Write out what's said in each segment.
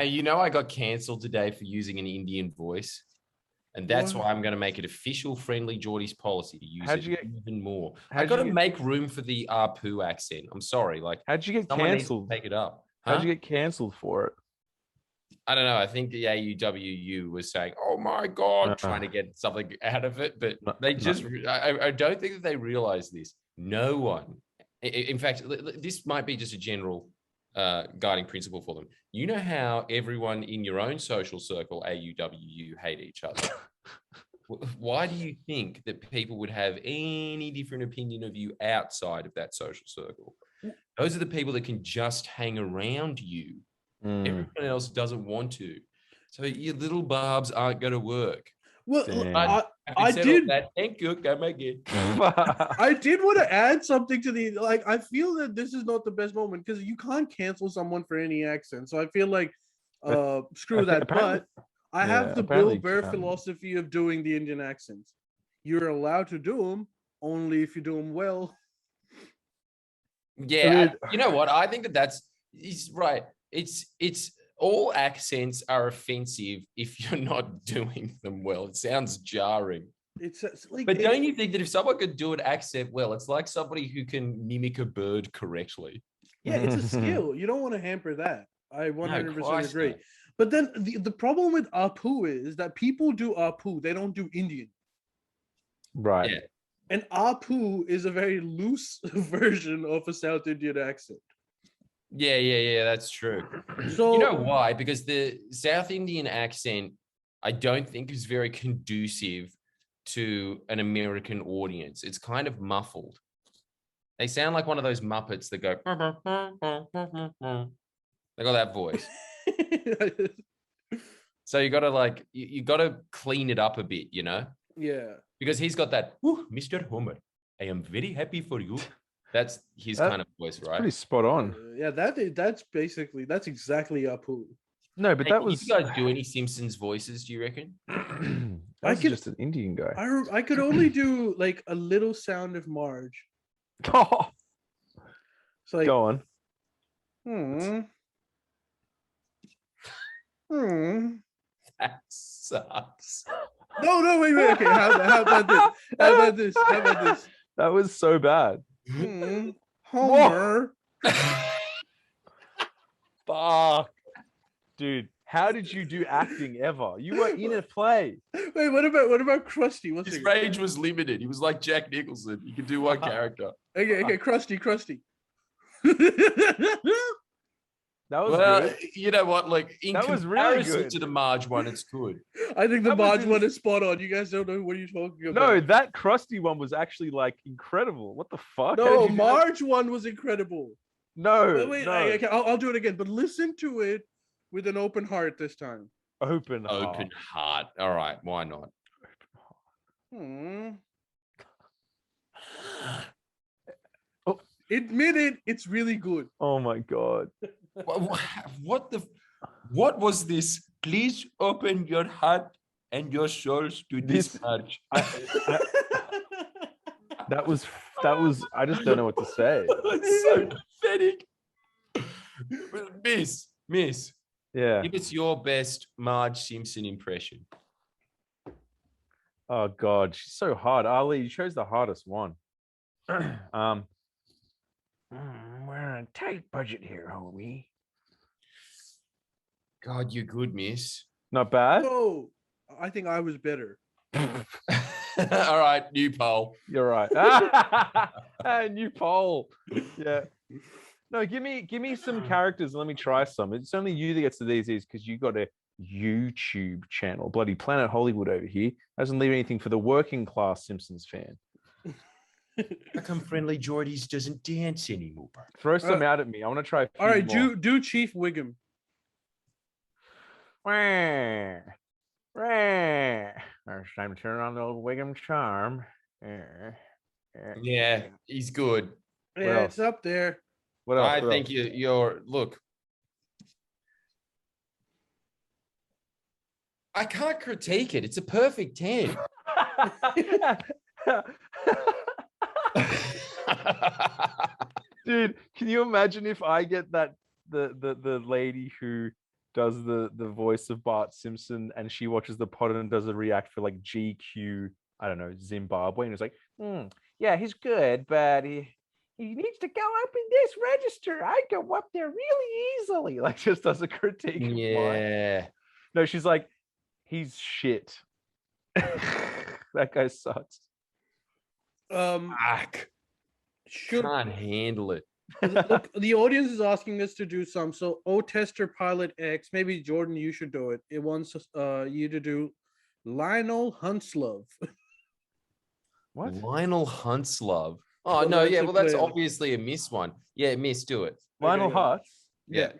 You know, I got cancelled today for using an Indian voice. And that's why I'm going to make it official Friendlyjordies policy to use even more. I got to make room for the Arpoo accent. I'm sorry. Like, how'd you get someone cancelled? Needs to take it up. How'd you get cancelled for it? I don't know. I think the AUWU was saying, "Oh my God," trying to get something out of it, but they just. I don't think that they realize this. No one. In fact, this might be just a general guiding principle for them. You know how everyone in your own social circle, AUWU, hate each other. Why do you think that people would have any different opinion of you outside of that social circle? Those are the people that can just hang around you. Everyone else doesn't want to. So your little barbs aren't going to work. Well, I did that. Thank you. Come again. I did want to add something to the I feel that this is not the best moment because you can't cancel someone for any accent. So I feel like screw that. But I have the Bill Burr philosophy of doing the Indian accents. You're allowed to do them only if you do them well. Yeah, you know what? I think he's right. It's all accents are offensive if you're not doing them well. It sounds jarring. But don't you think that if someone could do an accent well, it's like somebody who can mimic a bird correctly? Yeah, it's a skill. You don't want to hamper that. I 100% agree. But then the problem with Apu is that people do Apu. They don't do Indian. Right. Yeah. And Apu is a very loose version of a South Indian accent. Yeah, that's true. So you know why? Because the South Indian accent, I don't think is very conducive to an American audience. It's kind of muffled. They sound like one of those Muppets that go. They got that voice. So you got to you got to clean it up a bit, you know? Yeah. Because he's got that, Mr. Homer, I am very happy for you. That's his kind of voice, right? Pretty spot on. Yeah, that's exactly Apu. No, but that was. You guys do any Simpsons voices? Do you reckon? That's just an Indian guy. I could only do like a little sound of Marge. Oh, it's like, go on. That sucks. No, wait. Okay, how about this? That was so bad. Homer. Fuck. Dude, how did you do acting ever? You were in a play. Wait, what about Krusty? His range was limited. He was like Jack Nicholson. He could do one character. Okay, Krusty. That was good. You know what? Like in comparison really good. To the Marge one, it's good. I think the Marge one is spot on. You guys don't know what you're talking about. No, that Krusty one was actually like incredible. What the fuck? No, Marge one was incredible. No, wait, no. I'll do it again, but listen to it with an open heart this time. Open heart. All right, why not? Admit it, it's really good. Oh my god. What was this? Please open your heart and your souls to this Marge. That was I just don't know what to say. It's so pathetic. Miss. Yeah. Give us your best Marge Simpson impression. Oh god, she's so hard. Ali, you chose the hardest one. We're on a tight budget here, homie. God, you're good, miss. Not bad? Oh, I think I was better. All right, new poll. You're right. New poll. Yeah. No, give me some characters and let me try some. It's only you that gets to these because you got a YouTube channel. Bloody Planet Hollywood over here doesn't leave anything for the working class Simpsons fan. How come Friendlyjordies doesn't dance anymore? Throw some out at me. I want to try. All right, do Chief Wiggum. It's time to turn on the old Wiggum charm. Yeah, he's good. Yeah, it's up there. What else? I think you're look. I can't critique it. It's a perfect 10. Dude, can you imagine if I get that the lady who does the voice of Bart Simpson, and she watches the pod and does a react for like GQ, I don't know, Zimbabwe, and it's like, yeah, he's good, but he needs to go up in this register. I go up there really easily. Like, just does a critique. Yeah. No, she's like, he's shit. That guy sucks. Fuck. Can't handle it. Look, the audience is asking us to do some. So, Tester Pilot X, maybe Jordan, you should do it. It wants you to do Lionel Huntslove. What? Lionel Huntslove. Oh no, yeah, well that's obviously a miss one. Yeah, miss, do it. Lionel Hutz. Yeah.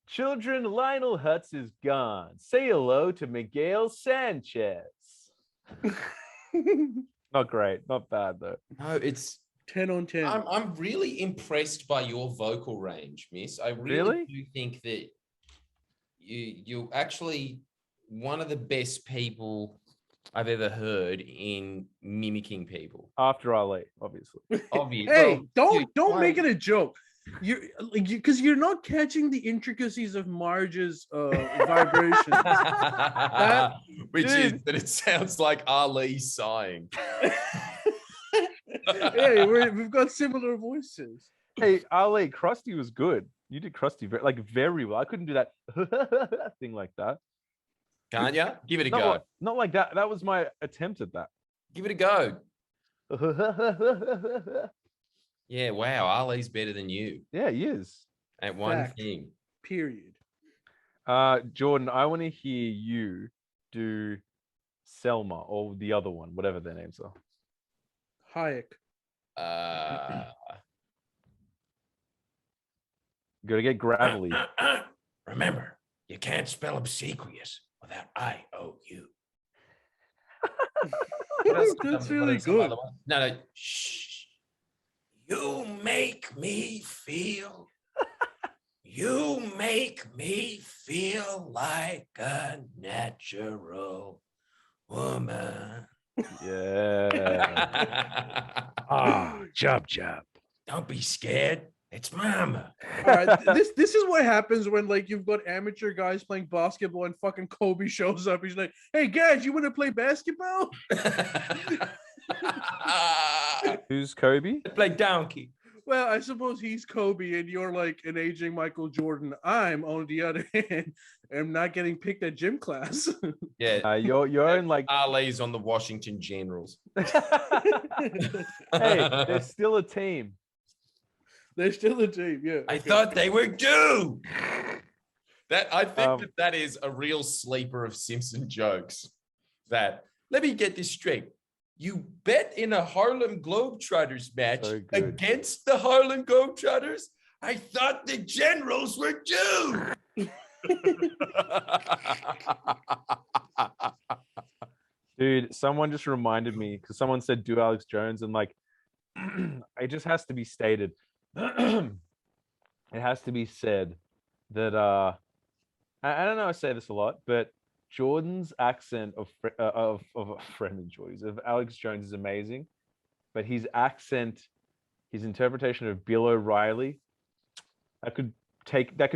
Children, Lionel Hutz is gone. Say hello to Miguel Sanchez. Not great, not bad though. No, it's 10 on 10. I'm really impressed by your vocal range, Miss. I really do think that you're actually one of the best people I've ever heard in mimicking people. After Ali, obviously. Hey, don't make it a joke. Because you're not catching the intricacies of Marge's vibration. Which is that it sounds like Ali sighing. Hey, we've got similar voices. Hey, Ali, Krusty was good. You did Krusty very well. I couldn't do that thing like that. Can't you? Give it a go. Not like that. That was my attempt at that. Give it a go. Yeah, wow. Ali's better than you. Yeah, he is. At one thing. Period. Jordan, I want to hear you do Selma or the other one, whatever their names are. Hayek. Gotta get gravelly. Remember, you can't spell obsequious without IOU. That's really good. No. Shh. You make me feel like a natural woman. Yeah. Job. Don't be scared. It's mama. All right, this is what happens when like you've got amateur guys playing basketball and fucking Kobe shows up. He's like, "Hey guys, you want to play basketball?" Who's Kobe? Play donkey. Well, I suppose he's Kobe and you're like an aging Michael Jordan. I'm, on the other hand, am not getting picked at gym class. Yeah. You're in like Ali's on the Washington Generals. Hey, they're still a team. They're still a team, yeah. I thought they were due. I think that is a real sleeper of Simpson jokes. Let me get this straight. You bet in a Harlem Globetrotters match against the Harlem Globetrotters? I thought the Generals were due. Dude, someone just reminded me because someone said do Alex Jones and like it just has to be stated. It has to be said that I don't know I say this a lot, but Jordan's accent of Friendlyjordies of Alex Jones is amazing, but his accent, his interpretation of Bill O'Reilly, that could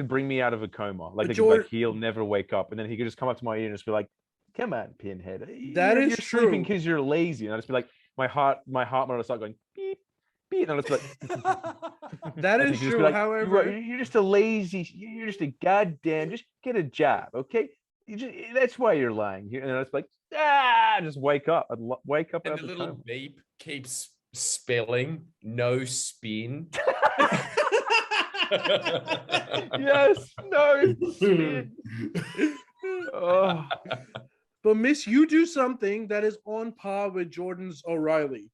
bring me out of a coma. Like, he'll never wake up, and then he could just come up to my ear and just be like, "Come on, Pinhead, you're true. Sleeping because you're lazy," and I'll just be like, my heart monitor start going beep beep, and I'll just be like, that is true. Like, however, you're just a lazy, you're just a goddamn, just get a job, okay? That's why you're lying here. And I was like, just wake up. I'd wake up. And the little beep keeps spelling no spin. Yes, no spin. Oh. But Miss, you do something that is on par with Jordan's O'Reilly.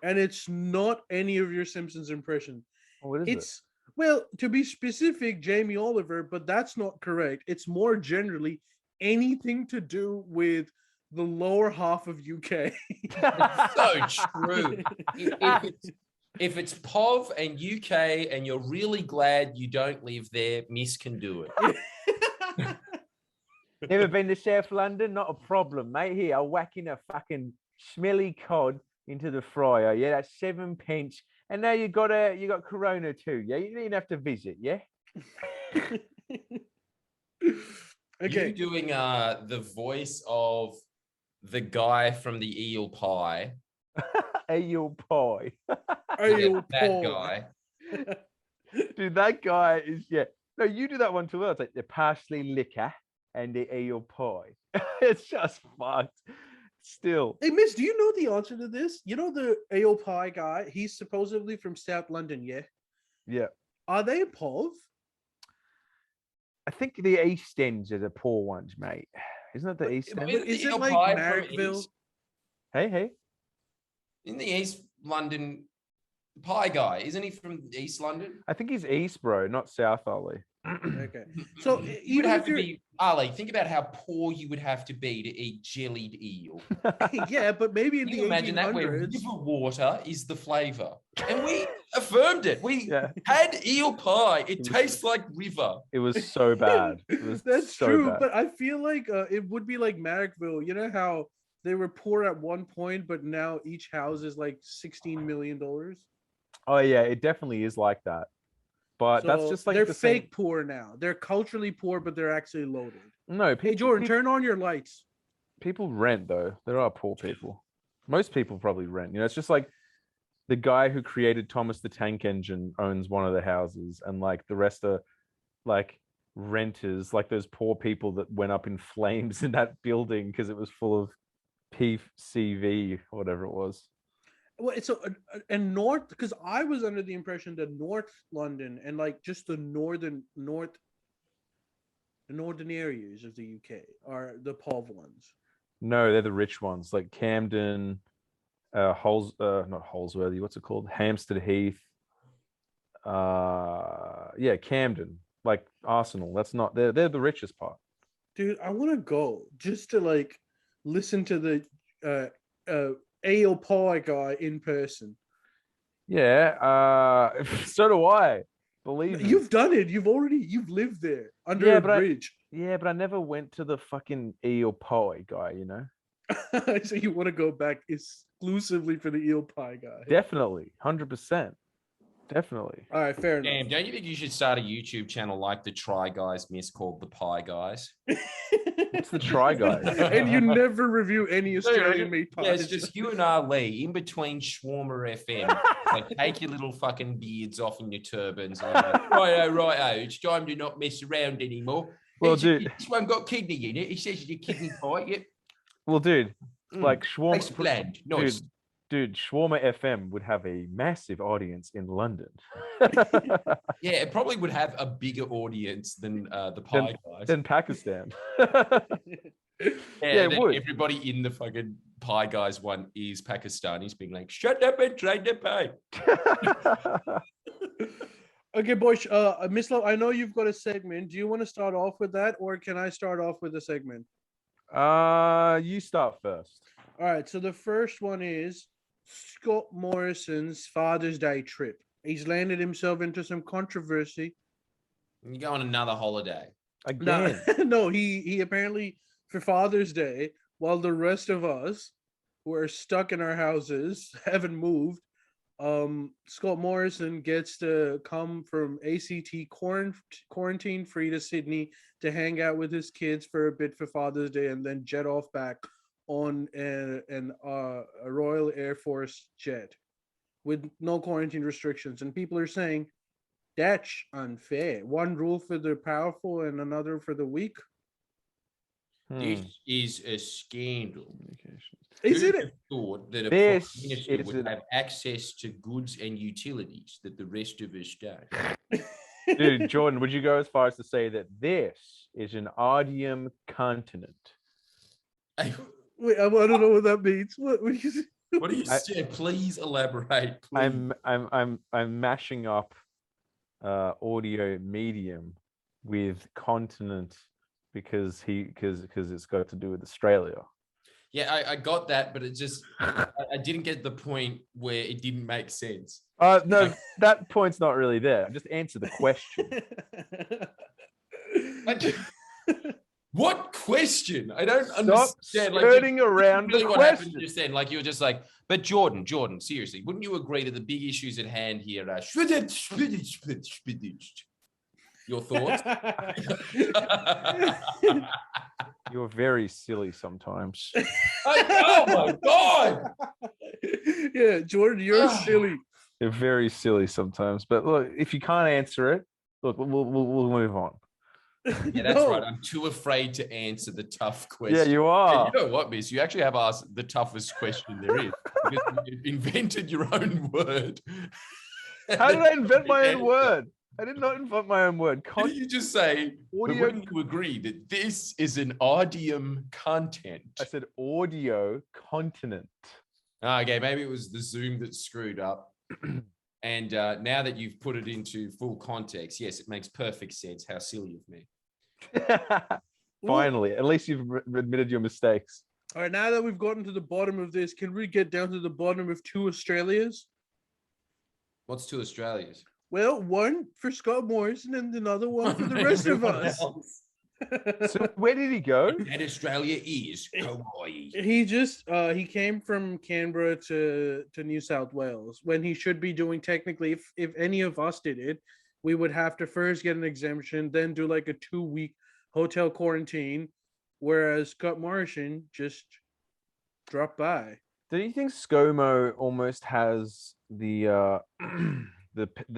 And it's not any of your Simpsons impression. What is it? Well, to be specific, Jamie Oliver, but that's not correct. It's more generally anything to do with the lower half of UK. So true. If it's POV and UK and you're really glad you don't live there, Miss can do it. Never been to South London? Not a problem, mate. Here, I'll whack in a fucking smelly cod into the fryer. Yeah, that's 7 pence. And now you got Corona too. Yeah, you didn't have to visit. Yeah. Okay. You doing the voice of the guy from the eel pie. Eel pie. Eel That pie. guy. Dude, that guy is No, you do that one too well. It's like the parsley liquor and the eel pie. It's just fucked. Still. Hey, Miss, do you know the answer to this? You know the eel pie guy? He's supposedly from South London, yeah? Yeah. Are they POV? I think the East Ends are the poor ones, mate. Isn't it the East End? Is it like Marrickville? Hey. In the East London pie guy, isn't he from East London? I think he's East, bro, not South, Ollie. Okay. So you would have to be Ali. Think about how poor you would have to be to eat jellied eel. Yeah, but maybe in Can the you imagine that where 1800s. river water is the flavor, and we affirmed it. We had eel pie. It tastes like river. It was so bad. It was That's so true, bad. but I feel like it would be like Marrickville. You know how they were poor at one point, but now each house is like $16 million. Oh yeah, it definitely is like that. But So that's just like they're the fake same... poor now. They're culturally poor, but they're actually loaded. No, Hey Jordan, turn on your lights. People rent though. There are poor people. Most people probably rent. You know, it's just like the guy who created Thomas the Tank Engine owns one of the houses, and like the rest are like renters, like those poor people that went up in flames in that building because it was full of PCV or whatever it was. Well, it's and North, because I was under the impression that North London and like just the northern areas of the UK are the POV ones. No, they're the rich ones, like Camden, not Holsworthy. What's it called? Hampstead Heath. Yeah, Camden, like Arsenal. That's not. They're the richest part. Dude, I want to go just to like listen to the ale pie guy in person. Yeah, so do I. Believe me. You've done it. You've lived there under a bridge. But I never went to the fucking eel pie guy, you know? So you want to go back exclusively for the eel pie guy? Definitely, 100%. Definitely. All right, fair enough. Damn, don't you think you should start a YouTube channel like the Try Guys Miss called the Pie Guys? What's the Try Guys? And you never review any Australian meat pies. Yeah, it's just you and Ali in between Shawarma FM. Like, take your little fucking beards off and your turbans. And like, righto, it's time to not mess around anymore. Well, dude, this one got kidney in it. He says it's a kidney pie. Yep. Well, dude, like Shawarma. Bland. Nice. Dude, Shawarma FM would have a massive audience in London. Yeah, it probably would have a bigger audience than the Pie Guys. Than Pakistan. Yeah, it would. Everybody in the fucking Pie Guys one is Pakistanis being like, shut up and try the pie. Okay, boys. Mislav, I know you've got a segment. Do you want to start off with that, or can I start off with a segment? You start first. All right. So the first one is Scott Morrison's Father's Day trip. He's landed himself into some controversy. You go on another holiday again? No, he apparently for Father's Day, while the rest of us who are stuck in our houses haven't moved. Scott Morrison gets to come from ACT quarantine free to Sydney to hang out with his kids for a bit for Father's Day and then jet off back on a Royal Air Force jet with no quarantine restrictions. And people are saying that's unfair. One rule for the powerful and another for the weak. This is a scandal. Isn't it? Thought that a prime minister would have access to goods and utilities that the rest of us don't. Dude, Jordan, would you go as far as to say that this is an odium continent? Wait, I don't know what that means. What do you say? Please elaborate. Please. I'm mashing up audio medium with continent because it's got to do with Australia. Yeah, I got that, but it just I didn't get the point where it didn't make sense. No, that point's not really there. Just answer the question. What question? I don't understand. Stop skirting around the what question. Happened just then, like you were just like, but Jordan, seriously, wouldn't you agree that the big issues at hand here are Your thoughts? You're very silly sometimes. Oh my God! Yeah, Jordan, you're silly. You're very silly sometimes. But look, if you can't answer it, look, we'll move on. Yeah, that's right. I'm too afraid to answer the tough question. Yeah, you are. And you know what, Miss? You actually have asked the toughest question there is because you invented your own word. How did I invent my own word? I did not invent my own word. Did you just say, audio... wouldn't you agree that this is an audium content? I said audio continent. Okay, maybe it was the Zoom that screwed up. And now that you've put it into full context, yes, it makes perfect sense. How silly of me. Finally, at least you've admitted your mistakes. All right, now that we've gotten to the bottom of this, can we get down to the bottom of 2 Australias? What's 2 Australias? Well, one for Scott Morrison and another one for the rest of us. So where did he go? And Australia is Hawaii. He just he came from Canberra to New South Wales when he should be doing technically, if any of us did it, we would have to first get an exemption, then do like a 2-week hotel quarantine, whereas Scott Morrison just dropped by. Do you think Scomo almost has the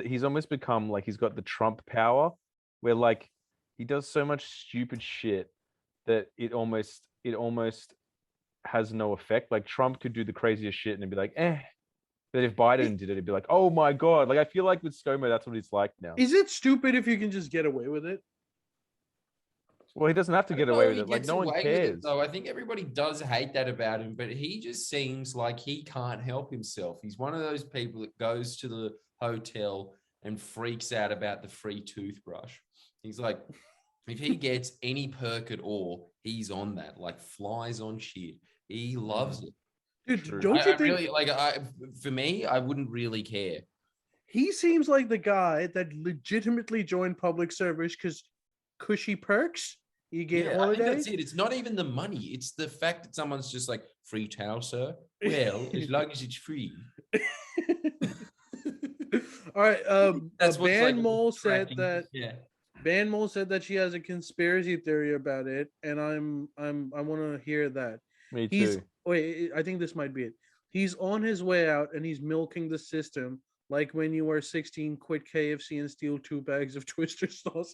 he's almost become like he's got the Trump power, where like he does so much stupid shit that it almost has no effect. Like Trump could do the craziest shit and it'd be like, eh. But if Biden did it, it'd be like, oh my God. Like I feel like with Scomo, that's what it's like now. Is it stupid if you can just get away with it? Well, he doesn't have to get away with it. Like no one cares. Though I think everybody does hate that about him, but he just seems like he can't help himself. He's one of those people that goes to the hotel and freaks out about the free toothbrush. He's like, if he gets any perk at all, he's on that, like flies on shit. He loves it. Dude, don't you think? Really, like, for me, I wouldn't really care. He seems like the guy that legitimately joined public service because cushy perks. You get holiday. I think that's it. It's not even the money. It's the fact that someone's just like, free towel, sir. Well, as long as it's free. All right. That's Ban Mole said that. Yeah. Ban Mole said that she has a conspiracy theory about it, and I want to hear that. Me too. Wait, I think this might be it. He's on his way out, and he's milking the system. Like when you were 16, quit KFC and steal 2 bags of Twister sauce.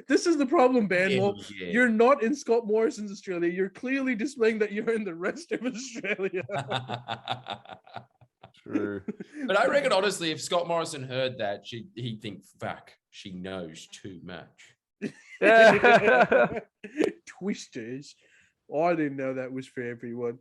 This is the problem, Ban Mole. Yeah. You're not in Scott Morrison's Australia. You're clearly displaying that you're in the rest of Australia. True. But I reckon, honestly, if Scott Morrison heard that, he'd think, fuck, she knows too much. Twisters. Oh, I didn't know that was for everyone.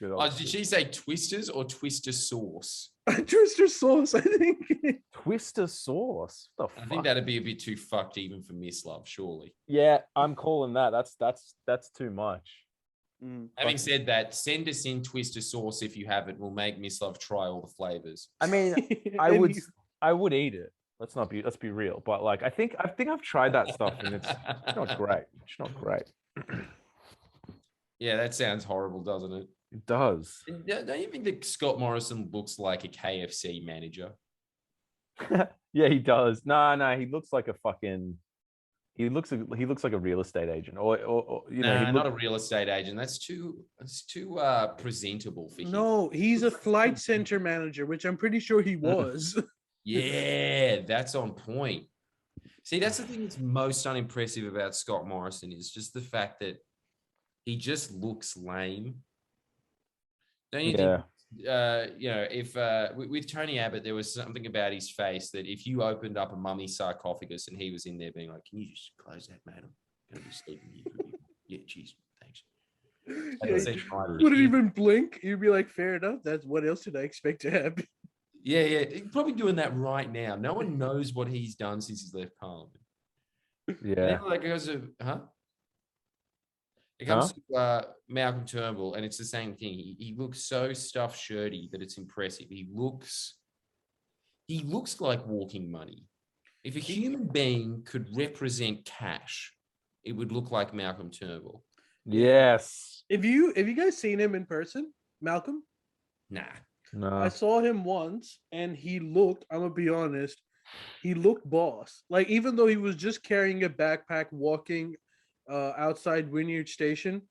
Did she say twisters or twister sauce? Twister sauce, I think. Twister sauce? I think that'd be a bit too fucked even for Mislav, surely. Yeah, I'm calling that. That's too much. Having said that, send us in twister sauce if you have it. We'll make Mislav try all the flavors. I mean, I would eat it. Let's be real. But like, I think I've tried that stuff and it's not great. It's not great. Yeah, that sounds horrible, doesn't it? It does. Don't you think that Scott Morrison looks like a KFC manager? Yeah, he does. No, he looks like a fucking. He looks like a real estate agent, or not a real estate agent. That's too presentable for him. No, he's a flight center manager, which I'm pretty sure he was. Yeah, that's on point. See, that's the thing that's most unimpressive about Scott Morrison is just the fact that he just looks lame. Don't you think? If with Tony Abbott, there was something about his face that if you opened up a mummy sarcophagus and he was in there being like, "Can you just close that, madam? I'm going to be sleeping here." Yeah, geez, thanks. Wouldn't even blink. You'd be like, "Fair enough. That's what else did I expect to happen?" Yeah. He's probably doing that right now. No one knows what he's done since he's left Parliament. Yeah. Like goes, It comes to Malcolm Turnbull, and it's the same thing. He looks so stuffed shirty that it's impressive. He looks like walking money. If a human being could represent cash, it would look like Malcolm Turnbull. Yes. Have you guys seen him in person, Malcolm? Nah. No. I saw him once, and he looked, I'm gonna be honest, he looked boss. Like, even though he was just carrying a backpack, walking outside Wynyard Station,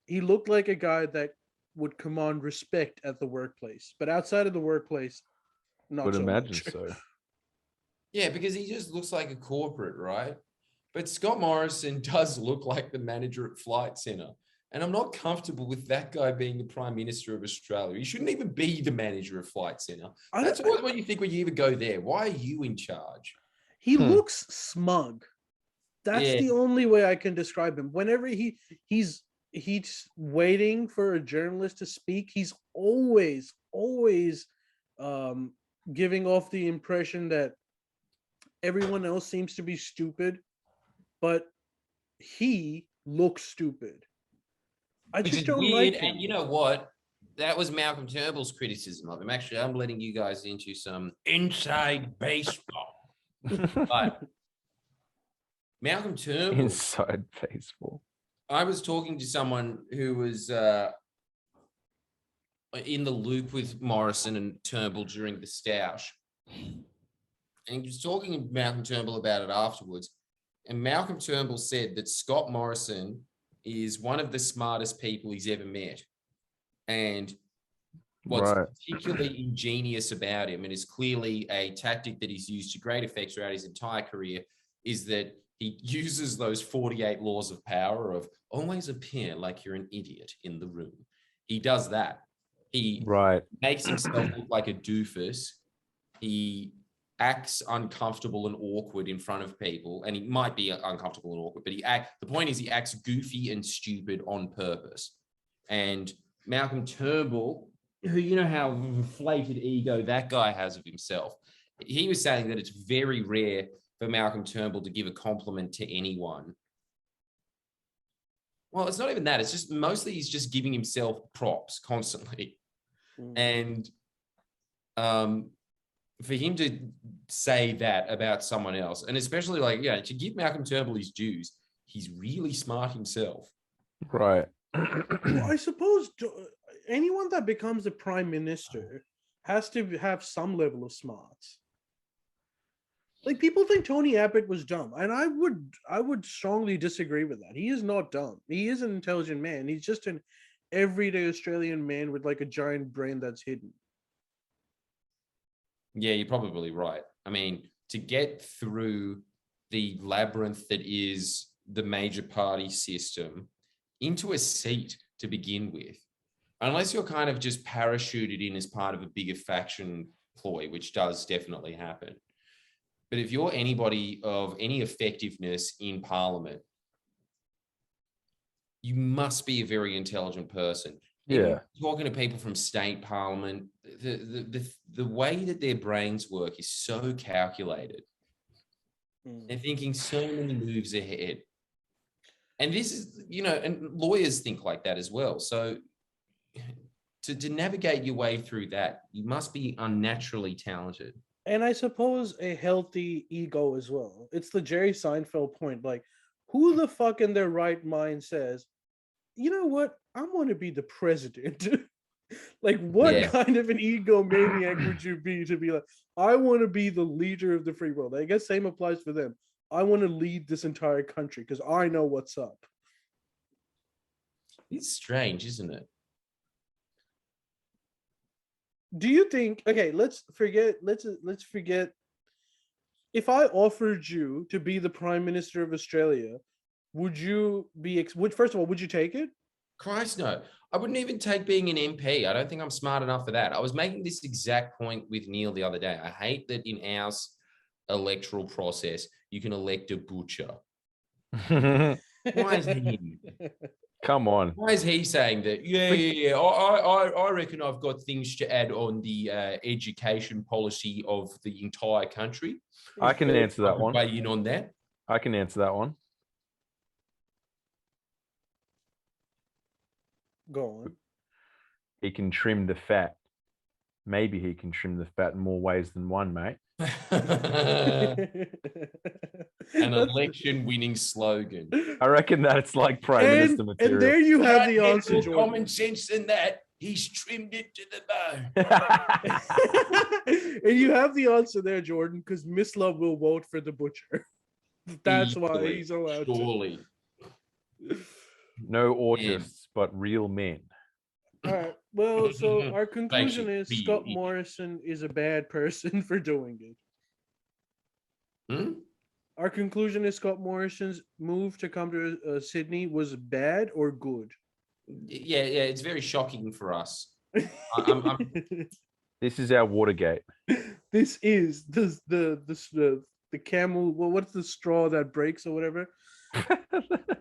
he looked like a guy that would command respect at the workplace. But outside of the workplace, not Would so imagine much. so. Yeah, because he just looks like a corporate, right? But Scott Morrison does look like the manager at Flight Centre. And I'm not comfortable with that guy being the Prime Minister of Australia. He shouldn't even be the manager of Flight Centre. That's what you think when you even go there. Why are you in charge? He looks smug. That's Yeah. the only way I can describe him. Whenever he's waiting for a journalist to speak, he's always giving off the impression that everyone else seems to be stupid, but he looks stupid. I just don't like him. And you know what? That was Malcolm Turnbull's criticism of him. Actually, I'm letting you guys into some inside baseball. But Malcolm Turnbull. Inside baseball. I was talking to someone who was in the loop with Morrison and Turnbull during the stoush. And he was talking to Malcolm Turnbull about it afterwards. And Malcolm Turnbull said that Scott Morrison is one of the smartest people he's ever met. And what's particularly ingenious about him, and is clearly a tactic that he's used to great effect throughout his entire career, is that he uses those 48 laws of power of always appear like you're an idiot in the room. He does that. He makes himself look like a doofus. He acts uncomfortable and awkward in front of people, and he might be uncomfortable and awkward, but the point is he acts goofy and stupid on purpose. And Malcolm Turnbull, who, you know how inflated ego that guy has of himself, he was saying that it's very rare for Malcolm Turnbull to give a compliment to anyone. Well, it's not even that. It's just mostly he's just giving himself props constantly. And for him to say that about someone else, and especially to give Malcolm Turnbull his dues, he's really smart himself. Right. Well, I suppose anyone that becomes a prime minister has to have some level of smarts. Like, people think Tony Abbott was dumb, and I would strongly disagree with that. He is not dumb. He is an intelligent man. He's just an everyday Australian man with like a giant brain that's hidden. Yeah, you're probably right. I mean, to get through the labyrinth that is the major party system into a seat to begin with, unless you're kind of just parachuted in as part of a bigger faction ploy, which does definitely happen. But if you're anybody of any effectiveness in Parliament, you must be a very intelligent person. Yeah. Talking to people from state parliament, the way that their brains work is so calculated. They're thinking so many moves ahead. And this is, and lawyers think like that as well. So to navigate your way through that, you must be unnaturally talented. And I suppose a healthy ego as well. It's the Jerry Seinfeld point. Like, who the fuck in their right mind says, you know what? I want to be the president. Like, what kind of an egomaniac would you be to be like, I want to be the leader of the free world? I guess same applies for them. I want to lead this entire country because I know what's up. It's strange, isn't it? Do you think, okay, let's forget, if I offered you to be the Prime Minister of Australia, would you be, first of all, would you take it? Christ, no. I wouldn't even take being an MP. I don't think I'm smart enough for that. I was making this exact point with Neil the other day. I hate that in our electoral process, you can elect a butcher. Why is he? Come on. Why is he saying that? Yeah. I reckon I've got things to add on the education policy of the entire country. I can answer that one. Weigh in on that. I can answer that one. Go on. He can trim the fat. Maybe he can trim the fat in more ways than one, mate. An election-winning slogan. I reckon that's like Prime Minister material. And there you have the answer, Jordan. Common sense in that. He's trimmed it to the bone. And you have the answer there, Jordan, because Mislav will vote for the butcher. That's why he's allowed surely. to. No autists, but real men. All right. Well, so our conclusion is Scott Morrison is a bad person for doing it. Our conclusion is Scott Morrison's move to come to Sydney was bad or good? Yeah, it's very shocking for us. This is our Watergate. This is the camel. Well, what's the straw that breaks or whatever?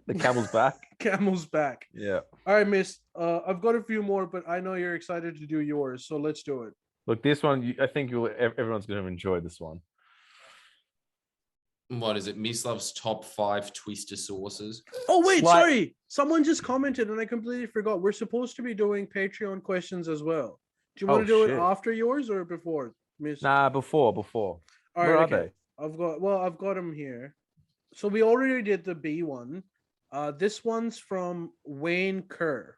The camel's back. Camel's back. Yeah. All right, Miss. I've got a few more, but I know you're excited to do yours, so let's do it. Look, this one, I think everyone's going to enjoy this one. What is it? Mislav's top 5 twister sauces. Oh, wait, sorry. Someone just commented and I completely forgot. We're supposed to be doing Patreon questions as well. Do you want to do it after yours or before, Miss? Nah, before. All Where right, are they? I've got them here. So we already did the B one. This one's from Wayne Kerr.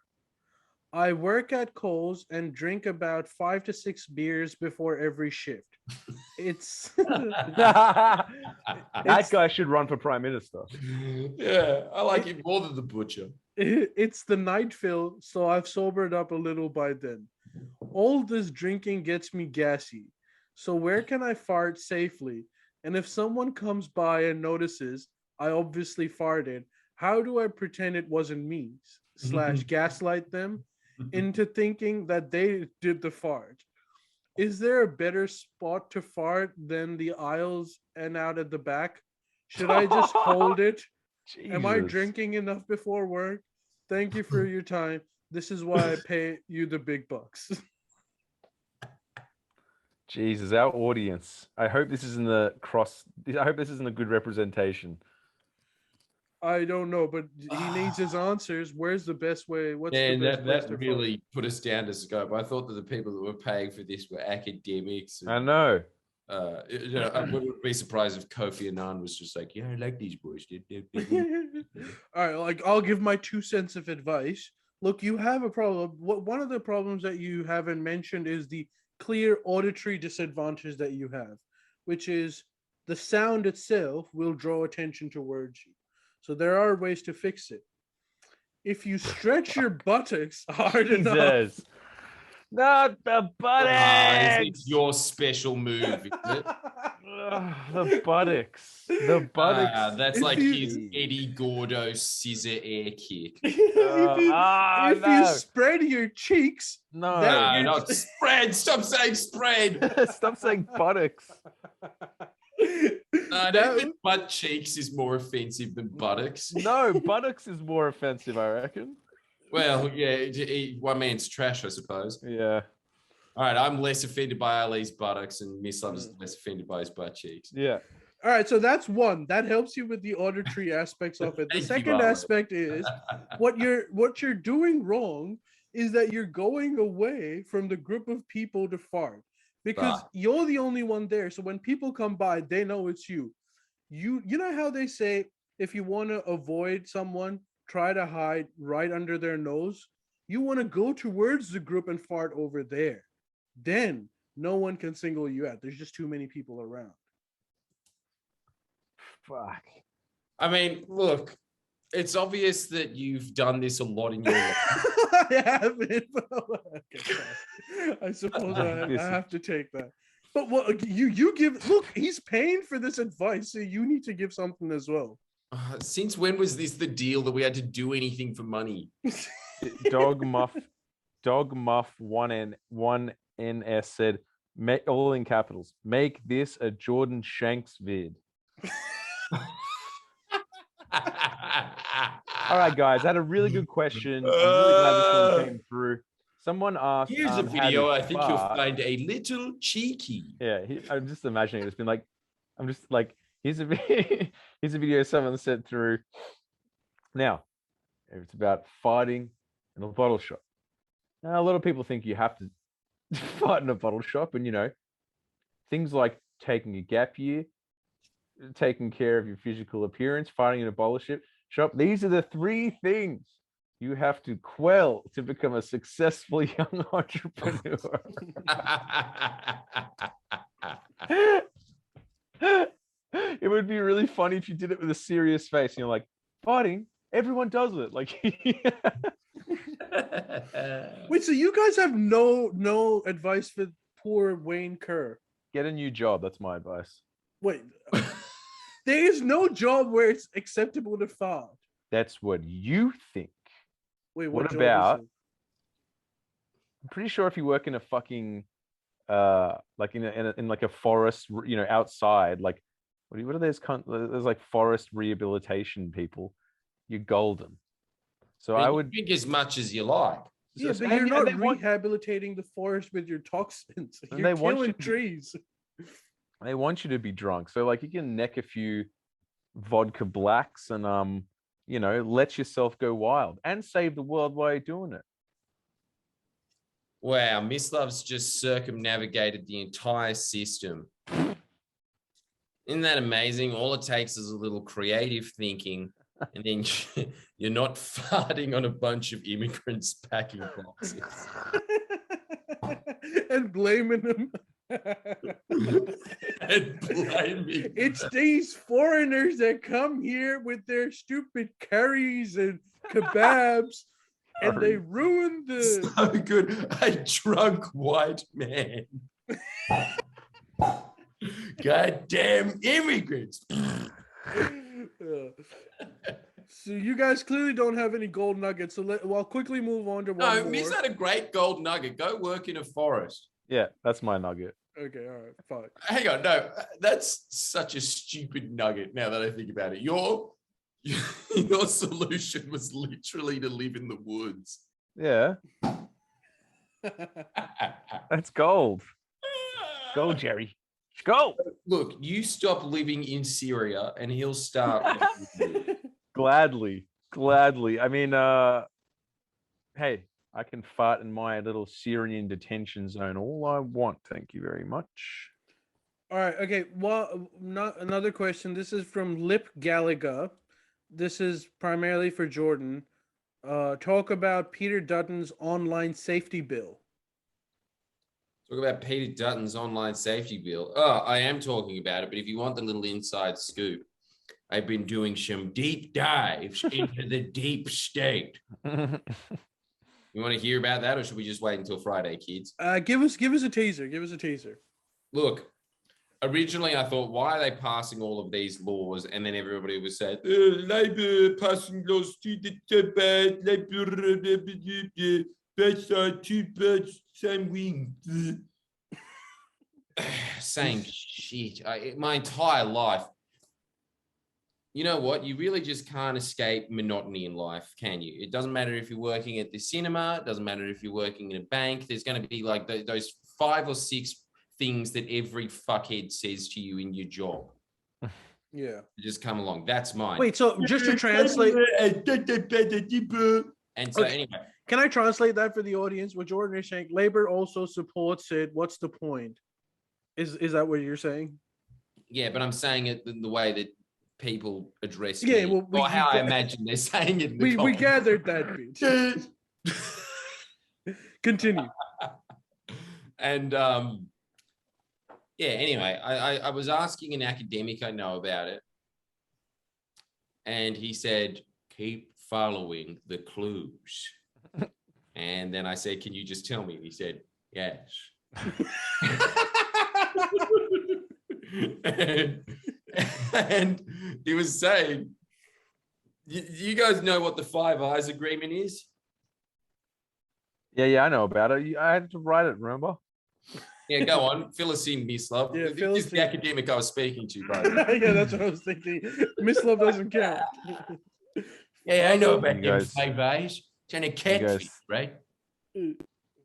I work at Coles and drink about 5 to 6 beers before every shift. It's that guy should run for prime minister. Yeah, I like it more than the butcher. It's the night fill, so I've sobered up a little by then. All this drinking gets me gassy. So where can I fart safely? And if someone comes by and notices I obviously farted, how do I pretend it wasn't me? / gaslight them into thinking that they did the fart. Is there a better spot to fart than the aisles and out at the back? Should I just hold it? Jesus. Am I drinking enough before work? Thank you for your time. This is why I pay you the big bucks. Jesus, our audience. I hope this isn't a good representation. I don't know, but he needs his answers. Where's the best way? What's the best that really put us down to scope. I thought that the people that were paying for this were academics. I know. I wouldn't be surprised if Kofi Annan was just like, I like these boys. All right, like I'll give my 2 cents of advice. Look, you have a problem. One of the problems that you haven't mentioned is the clear auditory disadvantage that you have, which is the sound itself will draw attention towards you. So there are ways to fix it. If you stretch your buttocks hard enough. Not the buttocks. It's your special move, is it? The buttocks. The buttocks. That's like his Eddie Gordo scissor air kick. If you spread your cheeks. No, not spread. Stop saying spread. Stop saying buttocks. I don't think butt cheeks is more offensive than buttocks. No, buttocks is more offensive, I reckon. Well, yeah, one man's trash, I suppose. Yeah. All right, I'm less offended by Ali's buttocks, and Mislav is less offended by his butt cheeks. Yeah. All right, so that's one. That helps you with the auditory aspects of it. The second aspect is what you're doing wrong is that you're going away from the group of people to fart. Because you're the only one there. So when people come by, they know it's you. You know how they say, if you want to avoid someone, try to hide right under their nose. You want to go towards the group and fart over there. Then no one can single you out. There's just too many people around. Fuck. I mean, look, it's obvious that you've done this a lot in your life. I haven't. I suppose I have to take that. But what you give? Look, he's paying for this advice, so you need to give something as well. Since when was this the deal that we had to do anything for money? Dog Muff 1NS said, all in capitals, make this a Jordan Shanks vid. All right, guys, I had a really good question. I'm really glad this one came through. Someone asked. Here's a video I think you'll find a little cheeky. Yeah, I'm just imagining it's been like, I'm just like, here's a video someone sent through. Now, it's about fighting in a bottle shop. Now, a lot of people think you have to fight in a bottle shop, and things like taking a gap year, taking care of your physical appearance, fighting in a bottle shop. These are the 3 things you have to quell to become a successful young entrepreneur. It would be really funny if you did it with a serious face and you're like, fighting, everyone does it. Like, Wait, so you guys have no advice for poor Wayne Kerr? get a new job. That's my advice. Wait, there is no job where it's acceptable to fart. That's what you think. Wait, What job about? is it? I'm pretty sure if you work in a fucking like in like a forest, outside, like what are those there's like forest rehabilitation people, you're golden. So I would drink as much as you like. Yeah, but you're not rehabilitating the forest with your toxins. You're killing trees. They want you to be drunk. So like you can neck a few vodka blacks and let yourself go wild and save the world while you're doing it. Wow, Mislav's just circumnavigated the entire system. Isn't that amazing? All it takes is a little creative thinking, and then you're not farting on a bunch of immigrants packing boxes. And blaming them. And blaming It's these foreigners that come here with their stupid curries and kebabs. And they ruined the... So good. A drunk white man. Goddamn immigrants. So you guys clearly don't have any gold nuggets. So I'll quickly move on to one more. Miss had a great gold nugget. Go work in a forest. Yeah, that's my nugget. Okay, all right, fine. Hang on, no, that's such a stupid nugget now that I think about it. Your solution was literally to live in the woods. Yeah. That's gold. Go, Jerry. Go. Look, you stop living in Syria and he'll start. Gladly. I mean, hey, I can fart in my little Syrian detention zone all I want. Thank you very much. All right. Okay. Well, not another question. This is from Lip Gallagher. This is primarily for Jordan. Talk about Peter Dutton's online safety bill. Talk about Peter Dutton's online safety bill. Oh, I am talking about it, but if you want the little inside scoop, I've been doing some deep dives into the deep state. You want to hear about that, or should we just wait until Friday, kids? Give us a teaser. Give us a teaser. Look, originally I thought, why are they passing all of these laws? And then everybody was saying, Labour passing laws to the bad, Labour, best are two birds, same wing. Same shit. My entire life. You know what? You really just can't escape monotony in life, can you? It doesn't matter if you're working at the cinema. It doesn't matter if you're working in a bank. There's going to be like those 5 or 6 things that every fuckhead says to you in your job. Yeah. Just come along. That's mine. Wait, so just to translate. And so anyway. Can I translate that for the audience? What Jordan is saying, Labor also supports it. What's the point? Is that what you're saying? Yeah, but I'm saying it in the way that people address me, well, or how I imagine they're saying it. We gathered that bit. Continue. And anyway, I was asking an academic I know about it, and he said, keep following the clues. And then I said, can you just tell me? And he said, yes. and he was saying, you guys know what the Five Eyes Agreement is? Yeah, I know about it. I had to write it, remember? Yeah, go on. Fill us in, Mislav. Yeah, this is the academic I was speaking to, bro. Yeah, that's what I was thinking. Mislav doesn't count. Yeah, I know about them 5 Eyes. Trying to catfish, right?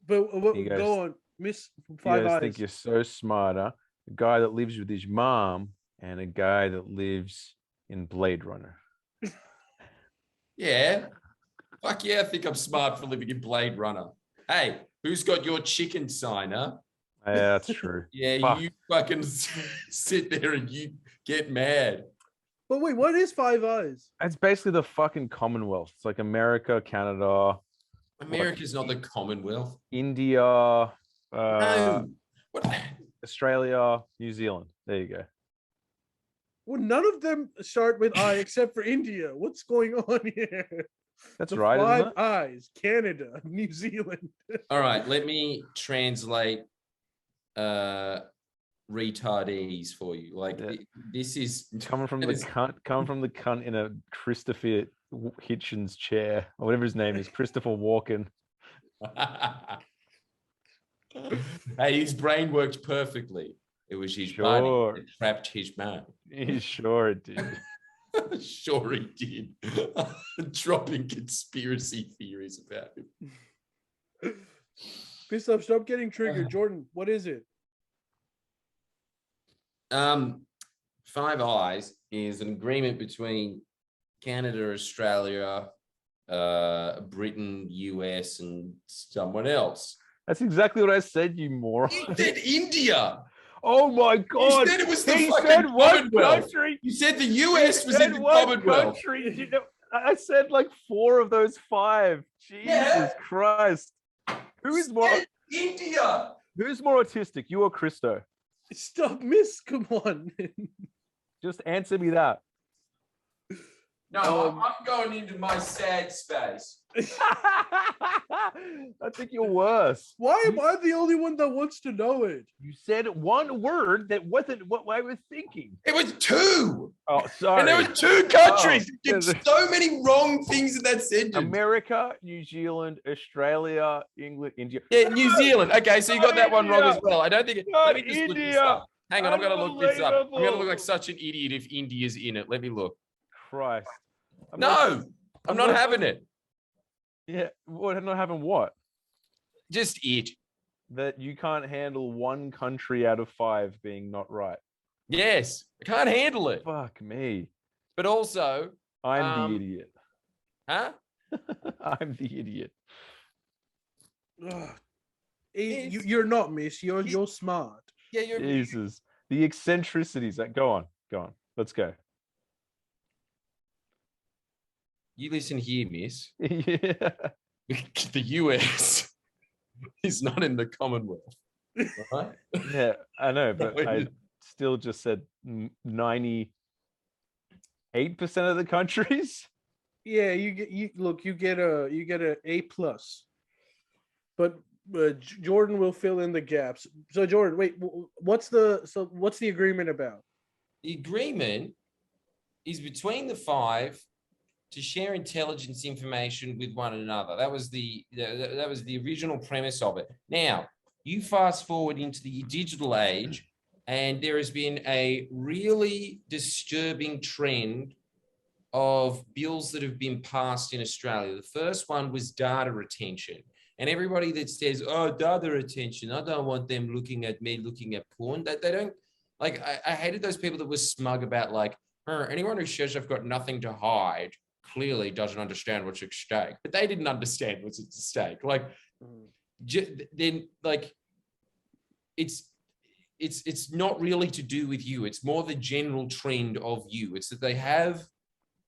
But go on. Miss 5 Eyes. I think you're so smart, huh? A guy that lives with his mom and a guy that lives in Blade Runner. Yeah. Fuck yeah, I think I'm smart for living in Blade Runner. Hey, who's got your chicken sign, huh? Yeah, that's true. Yeah, you fucking sit there and you get mad. But wait, what is Five Eyes? It's basically the fucking Commonwealth. It's like America, Canada, America's not the Commonwealth. India, No. What? Australia, New Zealand. There you go. Well, none of them start with I except for India. What's going on here? That's The right, isn't Five it? Eyes, Canada, New Zealand. All right, let me translate retardees for you. Like this is Coming from the cunt in a Christopher Hitchens chair, or whatever his name is, Christopher Walken. Hey, his brain worked perfectly. It was his body that trapped his mind. Sure it did. Sure he did. Dropping conspiracy theories about him. Mislav, stop getting triggered. Jordan, what is it? Five Eyes is an agreement between Canada, Australia, Britain, US, and someone else. That's exactly what I said, you moron. You said India. Oh my God. You said it was the he fucking said one Commonwealth. country. You said the US was in the one Commonwealth. Country. You know, I said like 4 of those 5. Jesus Christ. Who is more India? Who's more autistic, you or Christo? Stop, Miss. Come on. Just answer me that. No, I'm going into my sad space. I think you're worse. Why am I the only one that wants to know it? You said one word that wasn't what I was thinking. It was 2. Oh, sorry. And there were 2 countries. You did so many wrong things in that sentence. America, New Zealand, Australia, England, India. Yeah, New Zealand. Okay, so you got that one wrong as well. I don't think. Let me just look this up. Hang on, I'm going to look this up. I'm going to look like such an idiot if India's in it. Let me look. Christ. I'm not having it. Yeah, what? Not having what? Just it. That you can't handle one country out of 5 being not right. Yes, I can't handle it. Fuck me. But also, I'm the idiot. Huh? I'm the idiot. You're not, Miss. You're smart. Yeah, you're. Jesus, the eccentricities. Go on. Let's go. You listen here, Miss. Yeah. The US is not in the Commonwealth. Right? Yeah, I know, but I still just said 98% of the countries. Yeah, you get a A+. But Jordan will fill in the gaps. So Jordan, wait, what's the agreement about? The agreement is between the 5 to share intelligence information with one another. That was the original premise of it. Now, you fast forward into the digital age, and there has been a really disturbing trend of bills that have been passed in Australia. The first one was data retention. And everybody that says, oh, data retention, I don't want them looking at me looking at porn. They don't, like, I hated those people that were smug about, like, anyone who says I've got nothing to hide clearly doesn't understand what's at stake. But they didn't understand what's at stake. Like, then, like, it's not really to do with you. It's more the general trend of you. It's that they have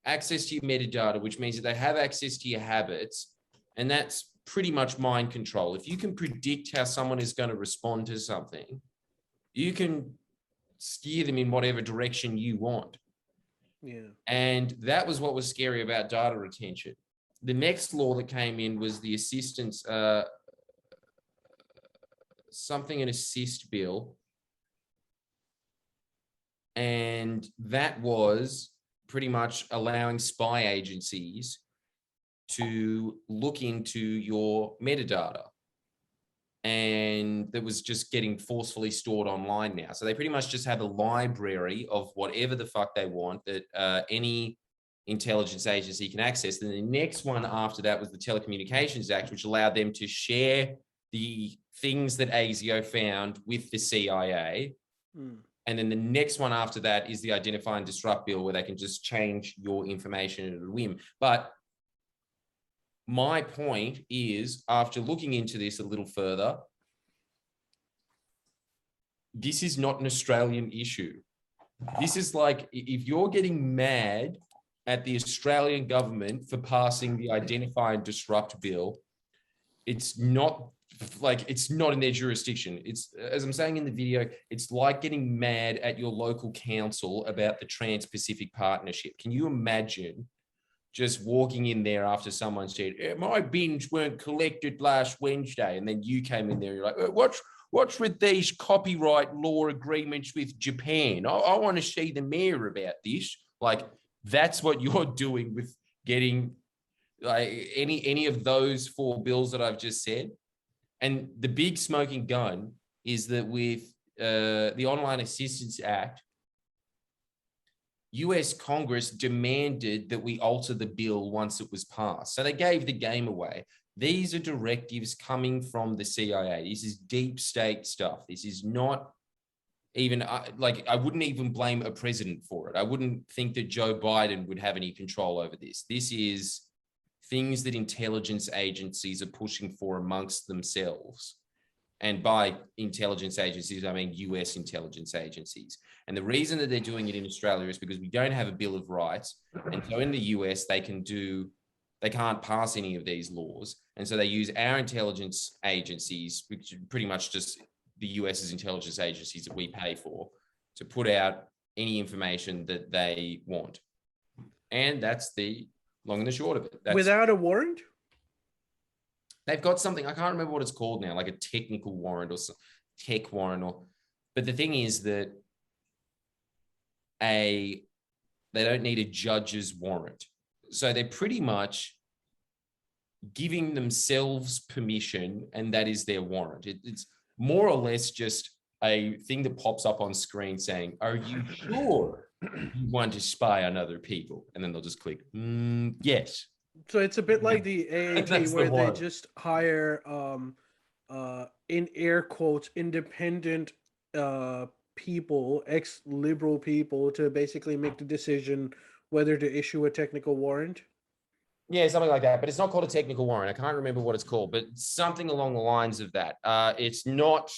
access to your metadata, which means that they have access to your habits, and that's pretty much mind control. If you can predict how someone is going to respond to something, you can steer them in whatever direction you want. Yeah. And that was what was scary about data retention. The next law that came in was the assistance, something an assist bill. And that was pretty much allowing spy agencies to look into your metadata. And that was just getting forcefully stored online now. So they pretty much just have a library of whatever the fuck they want that any intelligence agency can access. Then the next one after that was the Telecommunications Act, which allowed them to share the things that ASIO found with the CIA. And then the next one after that is the Identify and Disrupt Bill, where they can just change your information at a whim. But my point is, after looking into this a little further, this is not an Australian issue. This is like, if you're getting mad at the Australian government for passing the Identify and Disrupt bill, it's not in their jurisdiction. It's, as I'm saying in the video, it's like getting mad at your local council about the Trans-Pacific Partnership. Can you imagine just walking in there after someone said, my bins weren't collected last Wednesday, and then you came in there, you're like, what's with these copyright law agreements with Japan? I want to see the mayor about this. Like, that's what you're doing with getting like any of those 4 bills that I've just said. And the big smoking gun is that with the Online Assistance Act, US Congress demanded that we alter the bill once it was passed. So they gave the game away. These are directives coming from the CIA. This is deep state stuff. This is not even like, I wouldn't even blame a president for it. I wouldn't think that Joe Biden would have any control over this. This is things that intelligence agencies are pushing for amongst themselves. And by intelligence agencies, I mean US intelligence agencies. And the reason that they're doing it in Australia is because we don't have a Bill of Rights. And so in the US, they can't pass any of these laws. And so they use our intelligence agencies, which are pretty much just the US's intelligence agencies that we pay for, to put out any information that they want. And that's the long and the short of it. Without a warrant? They've got something, I can't remember what it's called now, like a technical warrant or some tech warrant. But the thing is that they don't need a judge's warrant. So they're pretty much giving themselves permission, and that is their warrant. It's more or less just a thing that pops up on screen saying, are you sure you want to spy on other people? And then they'll just click, yes. So it's a bit like the AAT where they just hire, in air quotes, independent people, ex-liberal people, to basically make the decision whether to issue a technical warrant. Yeah, something like that. But it's not called a technical warrant. I can't remember what it's called, but something along the lines of that. It's not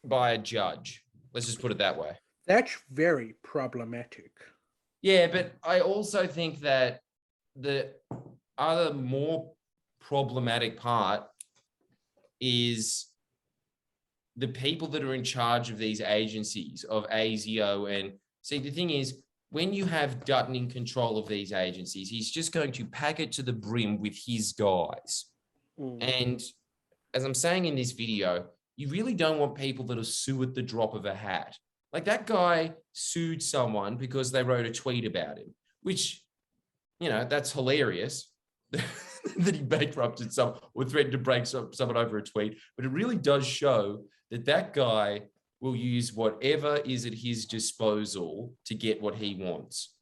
by a judge. Let's just put it that way. That's very problematic. Yeah, but I also think that the other more problematic part is the people that are in charge of these agencies, of ASIO. And see, the thing is, when you have Dutton in control of these agencies, he's just going to pack it to the brim with his guys. And as I'm saying in this video, you really don't want people that'll sue at the drop of a hat. Like, that guy sued someone because they wrote a tweet about him, which, you know, that's hilarious. That he bankrupted someone or threatened to break someone over a tweet. But it really does show that that guy will use whatever is at his disposal to get what he wants.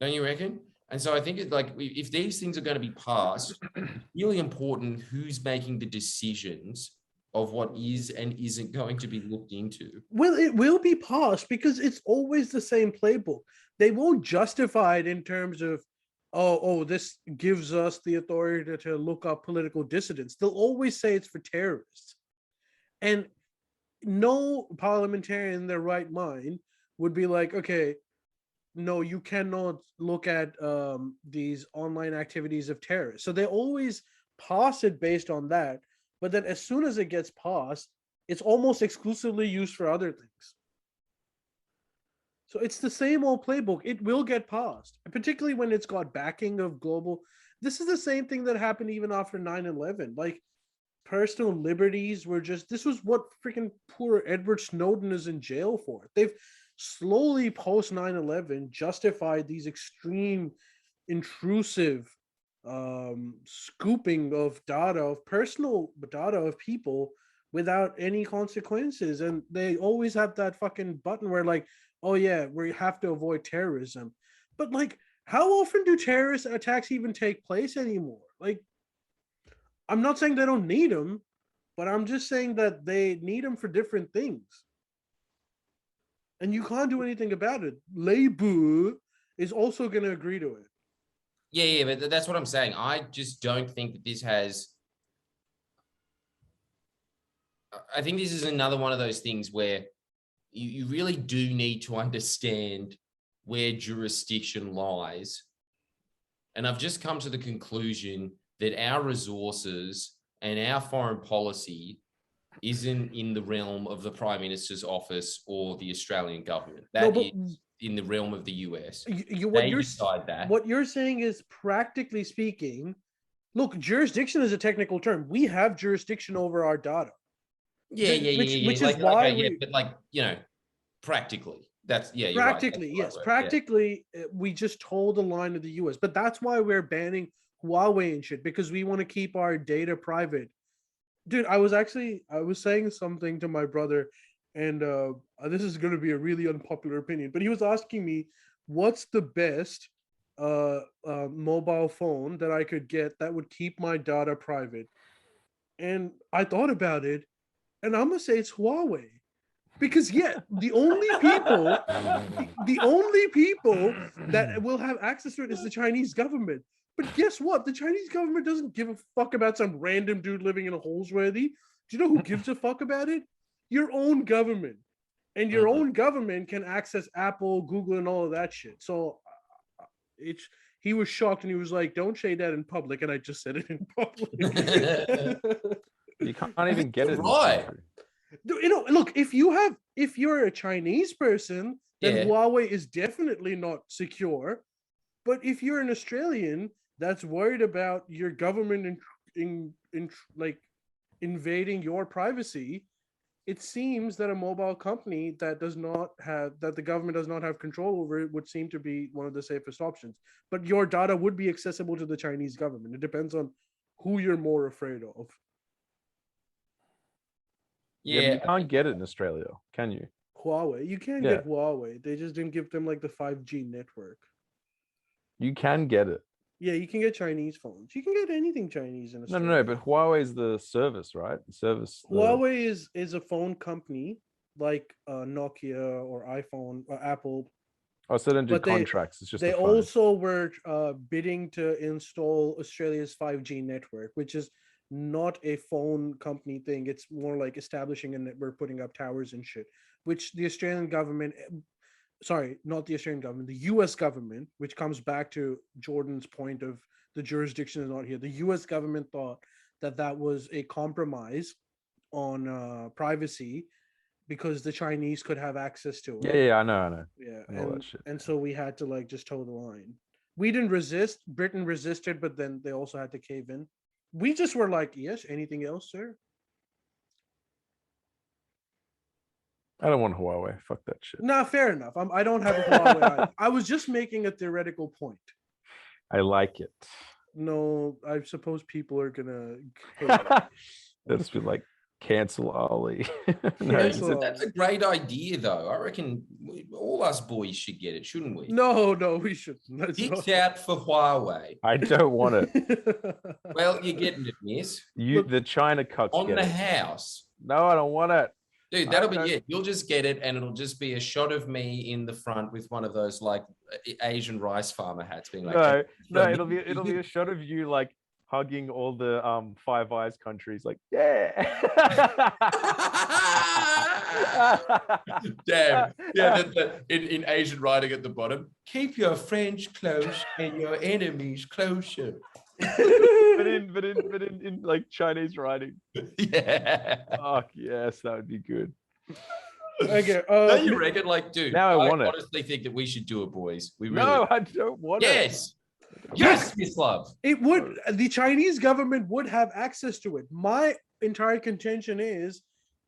Don't you reckon? And so I think if these things are going to be passed, it's really important who's making the decisions of what is and isn't going to be looked into. Well, it will be passed because it's always the same playbook. They won't justify it in terms of, oh, this gives us the authority to look up political dissidents. They'll always say it's for terrorists. And no parliamentarian in their right mind would be like, okay, no, you cannot look at these online activities of terrorists. So they always pass it based on that. But then as soon as it gets passed, it's almost exclusively used for other things. So it's the same old playbook. It will get passed, particularly when it's got backing of global. This is the same thing that happened even after 9/11. Like, personal liberties were just, this was what freaking poor Edward Snowden is in jail for. They've slowly post 9/11 justified these extreme, intrusive scooping of data, of personal data of people without any consequences. And they always have that fucking button where like, oh yeah, we have to avoid terrorism. But like, how often do terrorist attacks even take place anymore? Like, I'm not saying they don't need them, but I'm just saying that they need them for different things. And you can't do anything about it. Labour is also going to agree to it. Yeah, but that's what I'm saying. I just don't think that this has... I think this is another one of those things where you really do need to understand where jurisdiction lies. And I've just come to the conclusion that our resources and our foreign policy isn't in the realm of the Prime Minister's office or the Australian government. That is in the realm of the US. They decide that. What you're saying is, practically speaking, look, jurisdiction is a technical term. We have jurisdiction over our data. Which is why but like, you know, practically. That's you're practically, right. yes. Practically, we just told the line of the US. But that's why we're banning Huawei and shit, because we want to keep our data private. Dude, I was saying something to my brother, and this is going to be a really unpopular opinion, but he was asking me, what's the best mobile phone that I could get that would keep my data private? And I thought about it, and I'm going to say it's Huawei. Because the only people that will have access to it is the Chinese government. But guess what? The Chinese government doesn't give a fuck about some random dude living in a Holsworthy. Do you know who gives a fuck about it? Your own government. And your own government can access Apple, Google, and all of that shit. So he was shocked, and he was like, don't say that in public. And I just said it in public. You can't even get it. Right. You know, look, if you're a Chinese person, then Huawei is definitely not secure. But if you're an Australian that's worried about your government like invading your privacy, it seems that a mobile company that the government does not have control over it would seem to be one of the safest options. But your data would be accessible to the Chinese government. It depends on who you're more afraid of. Yeah, you can't get it in Australia, can you? Huawei. You can get Huawei. They just didn't give them like the 5G network. You can get it. Yeah, you can get Chinese phones. You can get anything Chinese in Australia. No, but Huawei is the service, right? Huawei is a phone company like Nokia or iPhone or Apple. Oh, so they don't do contracts. It's just they also were bidding to install Australia's 5G network, which is not a phone company thing. It's more like establishing a network, putting up towers and shit, which the Australian government, sorry, not the Australian government, the US government, which comes back to Jordan's point of the jurisdiction is not here. The US government thought that was a compromise on privacy because the Chinese could have access to it. Yeah, I know. Yeah, and so we had to like just toe the line. We didn't resist. Britain resisted, but then they also had to cave in. We just were like, yes, anything else, sir? I don't want Huawei. Fuck that shit. Nah, fair enough. I don't have a Huawei. I was just making a theoretical point. I like it. No, I suppose people are gonna hate They'll just be like, cancel Ali. That's a great idea, though. I reckon all us boys should get it, shouldn't we? No, we shouldn't. Dicks out for Huawei. I don't want it. Well, you're getting it, miss. The China cucks on the house. No, I don't want it. Dude, that'll be it. You'll just get it, and it'll just be a shot of me in the front with one of those like Asian rice farmer hats, being like, no, it'll be a shot of you like hugging all the Five Eyes countries, like, yeah. Damn. Yeah, in Asian writing at the bottom, keep your friends close and your enemies closer. but in like Chinese writing. Yeah. Fuck yes, that would be good. Okay. Don't you reckon, like, dude? Now I honestly think that we should do it, boys. We really. No, I don't want it. Yes, Mislav. It would. The Chinese government would have access to it. My entire contention is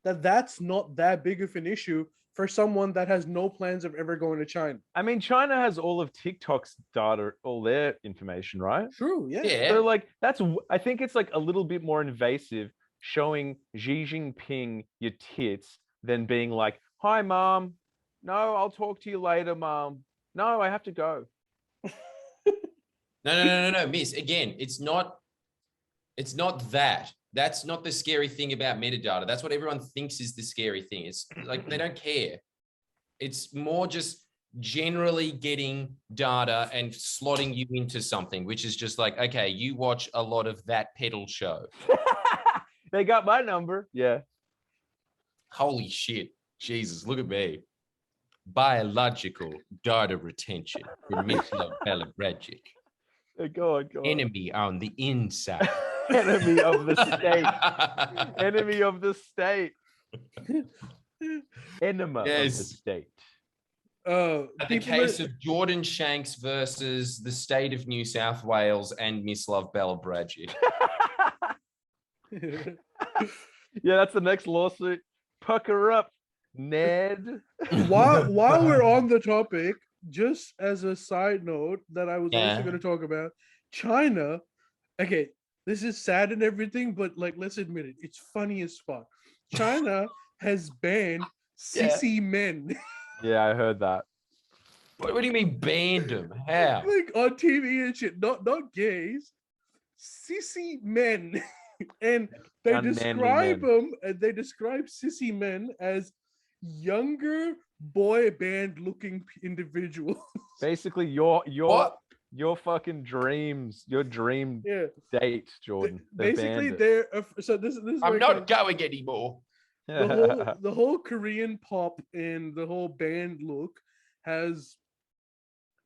that that's not that big of an issue for someone that has no plans of ever going to China. I mean, China has all of TikTok's data, all their information, right? True, yeah. So like I think it's like a little bit more invasive showing Xi Jinping your tits than being like, hi, mom. No, I'll talk to you later, mom. No, I have to go. No, miss. Again, it's not that. That's not the scary thing about metadata. That's what everyone thinks is the scary thing. It's like they don't care. It's more just generally getting data and slotting you into something, which is just like, okay, you watch a lot of that pedal show. They got my number. Yeah. Holy shit. Jesus, look at me. Biological data retention for Mislav Belabragic. Go on. Enemy on the inside. Enemy of the state. Enemy of the state. Enema of the state. The case of Jordan Shanks versus the state of New South Wales and Mislav Belabragic. Yeah, that's the next lawsuit. Pucker up, Ned. While we're on the topic, just as a side note that I was also going to talk about, China. Okay, this is sad and everything, but like, let's admit it, it's funny as fuck. China has banned sissy men. Yeah, I heard that. What do you mean banned them? How? Like on TV and shit, not gays, sissy men. And they describe them, and they describe sissy men as younger boy band looking individuals. Basically, your fucking dreams, your dream date, Jordan. Basically, they're so this is. I'm not going anymore. The whole Korean pop and the whole band look has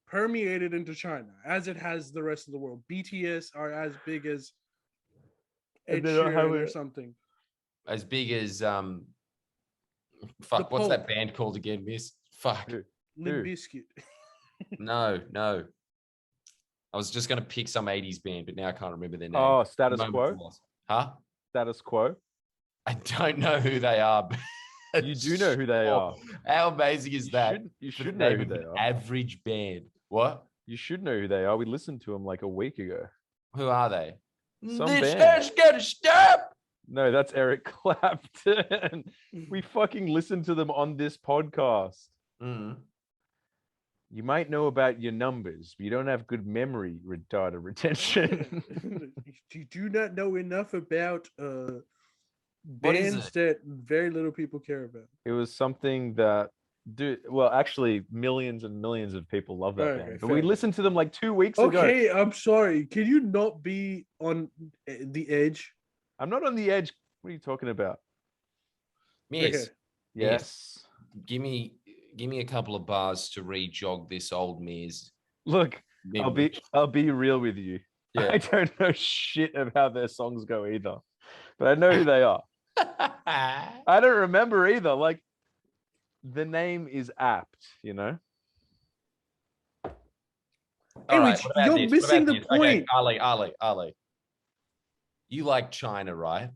permeated into China, as it has the rest of the world. BTS are as big as Ed Sheeran or something. As big as fuck, what's that band called again, miss? Fuck. Limp Bizkit. No. I was just gonna pick some 80s band, but now I can't remember their name. Oh, Status Quo. Huh? Status Quo. I don't know who they are. But you do know who they are. How amazing is that? You should know who they are. Average band. What? You should know who they are. We listened to them like a week ago. Who are they? Some this band. has got to stop. No, that's Eric Clapton. We fucking listened to them on this podcast. Mm. You might know about your numbers, but you don't have good memory data retention. You do not know enough about bands that very little people care about. It was something that, actually, millions and millions of people love that band. But we listened to them like 2 weeks ago. Okay, I'm sorry. Can you not be on the edge? I'm not on the edge. What are you talking about? Yes. Okay. Yes. Give me a couple of bars to re-jog this old mare's. Look, I'll be real with you. Yeah. I don't know shit of how their songs go either, but I know who they are. I don't remember either. Like, the name is apt, you know. All right, you're missing the point. Okay, Ali. You like China, right?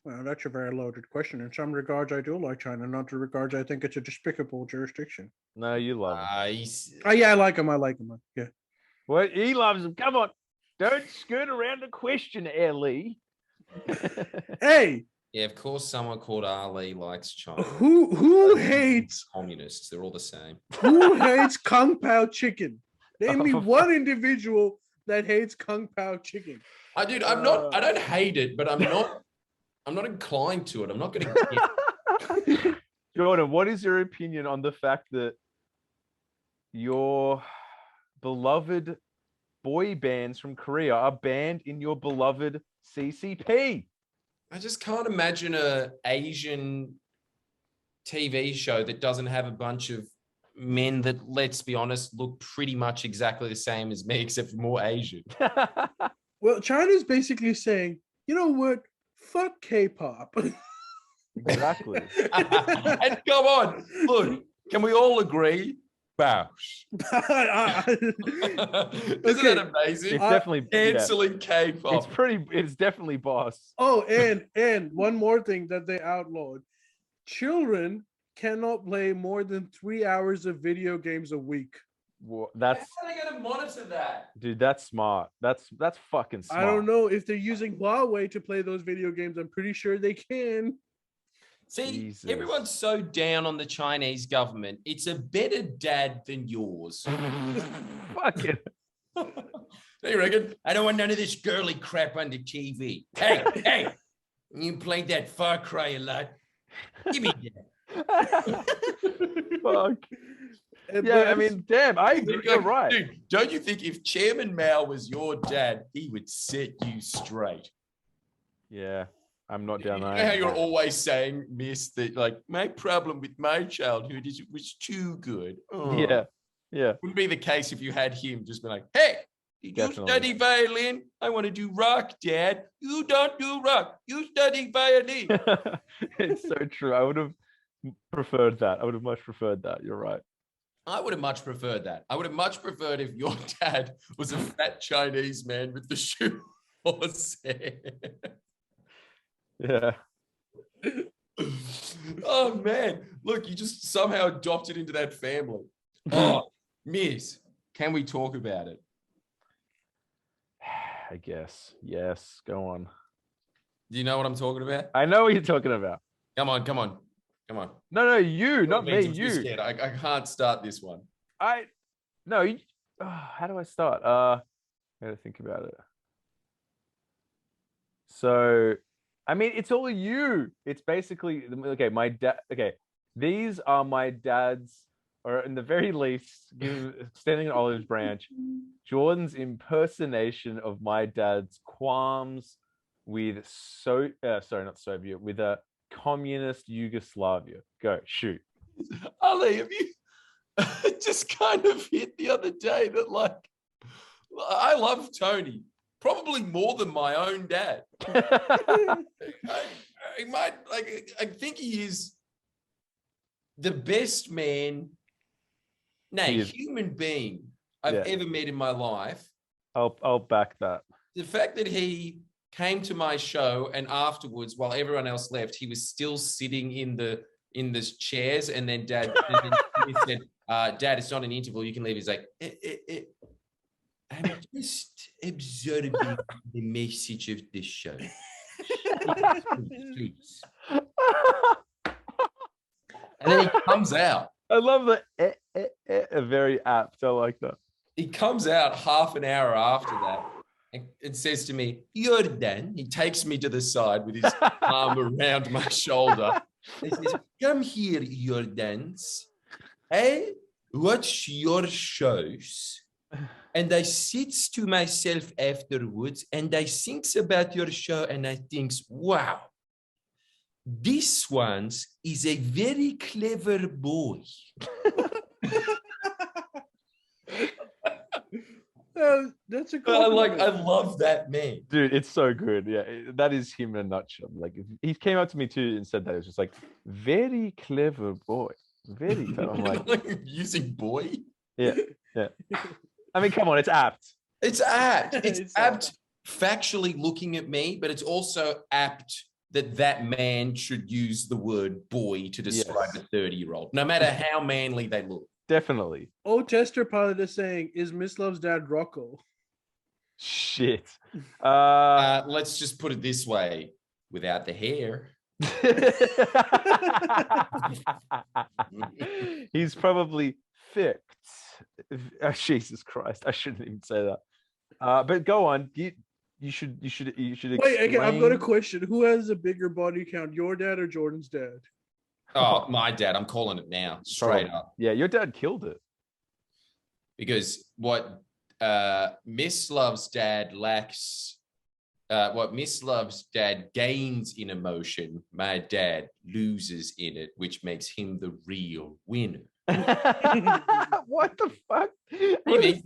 Well, that's a very loaded question. In some regards, I do like China. In other regards, I think it's a despicable jurisdiction. No, you love him. Oh, yeah, I like him. Yeah. Well, he loves him. Come on. Don't skirt around the question, Ellie. Hey. Yeah, of course someone called Ali likes China. Who hates communists? They're all the same. Who hates Kung Pao chicken? Name me one individual that hates Kung Pao chicken. I don't hate it, but I'm not inclined to it. I'm not going to get Jordan, what is your opinion on the fact that your beloved boy bands from Korea are banned in your beloved CCP? I just can't imagine a Asian TV show that doesn't have a bunch of men that, let's be honest, look pretty much exactly the same as me, except for more Asian. Well, China's basically saying, you know what? Fuck K-pop. Exactly. And come on, look, can we all agree? Bosh. Isn't that amazing? It's definitely canceling K-pop. It's definitely boss. Oh, and one more thing that they outlawed: children cannot play more than 3 hours of video games a week. Well, How are they going to monitor that? Dude, that's smart. That's fucking smart. I don't know if they're using Huawei to play those video games. I'm pretty sure they can. See, Jesus. Everyone's so down on the Chinese government. It's a better dad than yours. Fuck it. You reckon? I don't want none of this girly crap on the TV. Hey, you played that Far Cry a lot. Give me that. Fuck. Yeah, I mean, damn, I agree. You're right. Dude, don't you think if Chairman Mao was your dad, he would set you straight? Yeah, I'm not down You there. know how you're always saying, Miss, that like my problem with my childhood is it was too good. Oh. Yeah. Wouldn't be the case if you had him just be like, hey, you study violin? I want to do rock, Dad. You don't do rock. You study violin. It's so true. I would have preferred that. I would have much preferred that. You're right. I would have much preferred that. I would have much preferred if your dad was a fat Chinese man with the shoe horse hair. Yeah. Oh, man. Look, you just somehow adopted into that family. Oh, Miss, can we talk about it? I guess. Yes. Go on. Do you know what I'm talking about? I know what you're talking about. Come on. No, you, not me. I'm too You. scared. I can't start this one. How do I start? I gotta think about it. So, I mean, it's all you. It's basically okay. My dad. Okay, these are my dad's, or in the very least, extending an olive branch. Jordan's impersonation of my dad's qualms with not Soviet, with a communist Yugoslavia. Go shoot. Ali, have you just kind of hit the other day that like I love Tony probably more than my own dad. I think he is the best man, human being I've ever met in my life. I'll back that. The fact that he came to my show and afterwards, while everyone else left, he was still sitting in the chairs, and then Dad he said, Dad, it's not an interval, you can leave. He's like, I'm just absorbing the message of this show. Please. And then he comes out. I love the very apt. I like that. He comes out half an hour after that and says to me, Jordan. He takes me to the side with his arm around my shoulder. He says, come here, Jordans. I watch your shows and I sits to myself afterwards and I thinks about your show and I thinks, wow, this one is a very clever boy. That's a cool. I love that man, dude. It's so good. Yeah, that is him in a nutshell. Like, if he came up to me too and said that, it was just like, very clever boy, very clever. I'm like using boy. Yeah. I mean, come on, it's apt. It's apt. It's apt. Factually looking at me, but it's also apt that man should use the word boy to describe a 30-year-old, no matter how manly they look. Definitely. Oh, Chester Pilot is saying, is Mislav's dad Rocco? Shit. Let's just put it this way. Without the hair. He's probably fixed. Oh, Jesus Christ. I shouldn't even say that. But go on. You should wait, again, I've got a question. Who has a bigger body count, your dad or Jordan's dad? Oh, my dad. I'm calling it now. Straight up. Yeah, your dad killed it. Because what Mislav's dad lacks, what Mislav's dad gains in emotion, my dad loses in it, which makes him the real winner. What the fuck?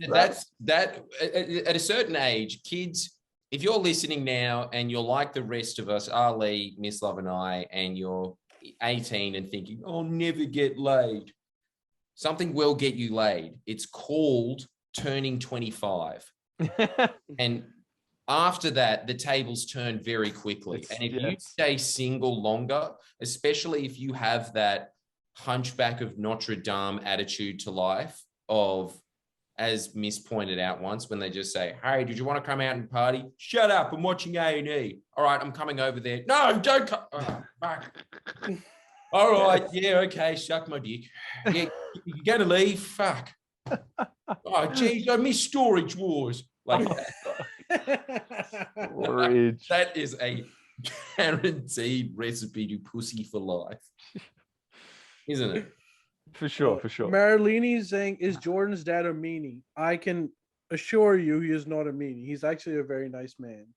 That's at a certain age, kids, if you're listening now and you're like the rest of us, Ali, Mislav and I, and you're 18 and thinking, I'll never get laid. Something will get you laid. It's called turning 25. And after that, the tables turn very quickly. And if you stay single longer, especially if you have that Hunchback of Notre Dame attitude to life of, as Miss pointed out once, when they just say, hey, did you want to come out and party? Shut up, I'm watching A&E. All right, I'm coming over there. No, don't come. Oh, fuck. All right, yeah, okay, suck my dick. Yeah, you're going to leave? Fuck. Oh, geez, I miss Storage Wars. Like that is a guaranteed recipe to pussy for life. Isn't it? For sure. Marilini is saying, is Jordan's dad a meanie? I can assure you he is not a meanie. He's actually a very nice man.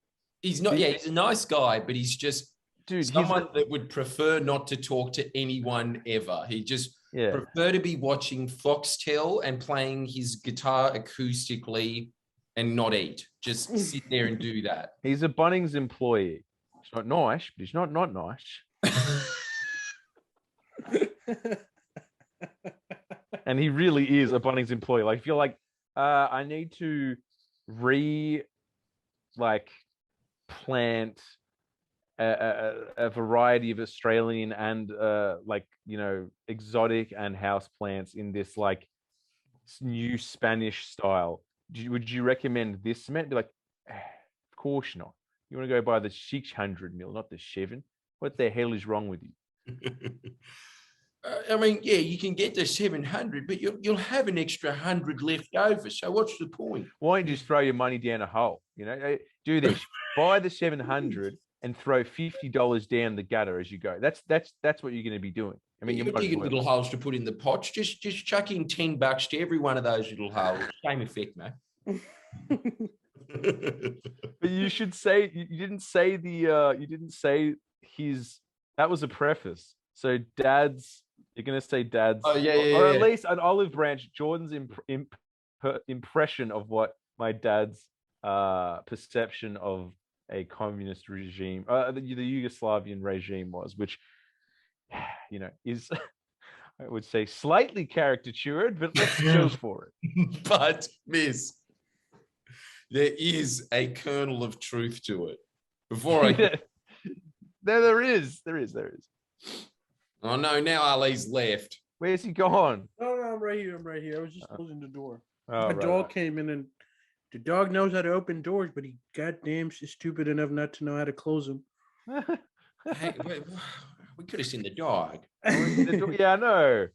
He's not, he's a nice guy, but he's just dude, someone that would prefer not to talk to anyone ever. He just prefer to be watching Foxtel and playing his guitar acoustically and not eat. Just sit there and do that. He's a Bunnings employee. It's not nice, but he's not nice. And he really is a Bunnings employee. Like, if you're like, I need to plant a variety of Australian and exotic and house plants in this like new Spanish style. Would you recommend this cement? Be like, of course not. You want to go buy the 600 mil, not the 7. What the hell is wrong with you? I mean, yeah, you can get the 700, but you'll have an extra 100 left over. So what's the point? Why don't you just throw your money down a hole? Do this. Buy the 700 and throw $50 down the gutter as you go. That's what you're going to be doing. I mean, you're digging little holes to put in the pots. Just chuck in $10 to every one of those little holes. Same effect, mate. But you should say you didn't say his. That was a preface. So Dad's. You're going to say Dad's. Oh yeah. Or at least an olive branch. Jordan's impression of what my dad's perception of a communist regime, the Yugoslavian regime was, which is, I would say, slightly caricatured, but let's go for it. But Miss, there is a kernel of truth to it. Before I there is. Oh no, now Ali's left. Where's he gone? No, I'm right here. I was just closing the door. Oh, My dog came in, and the dog knows how to open doors, but he goddamn is stupid enough not to know how to close them. Hey, we could have seen the dog. Yeah, I know.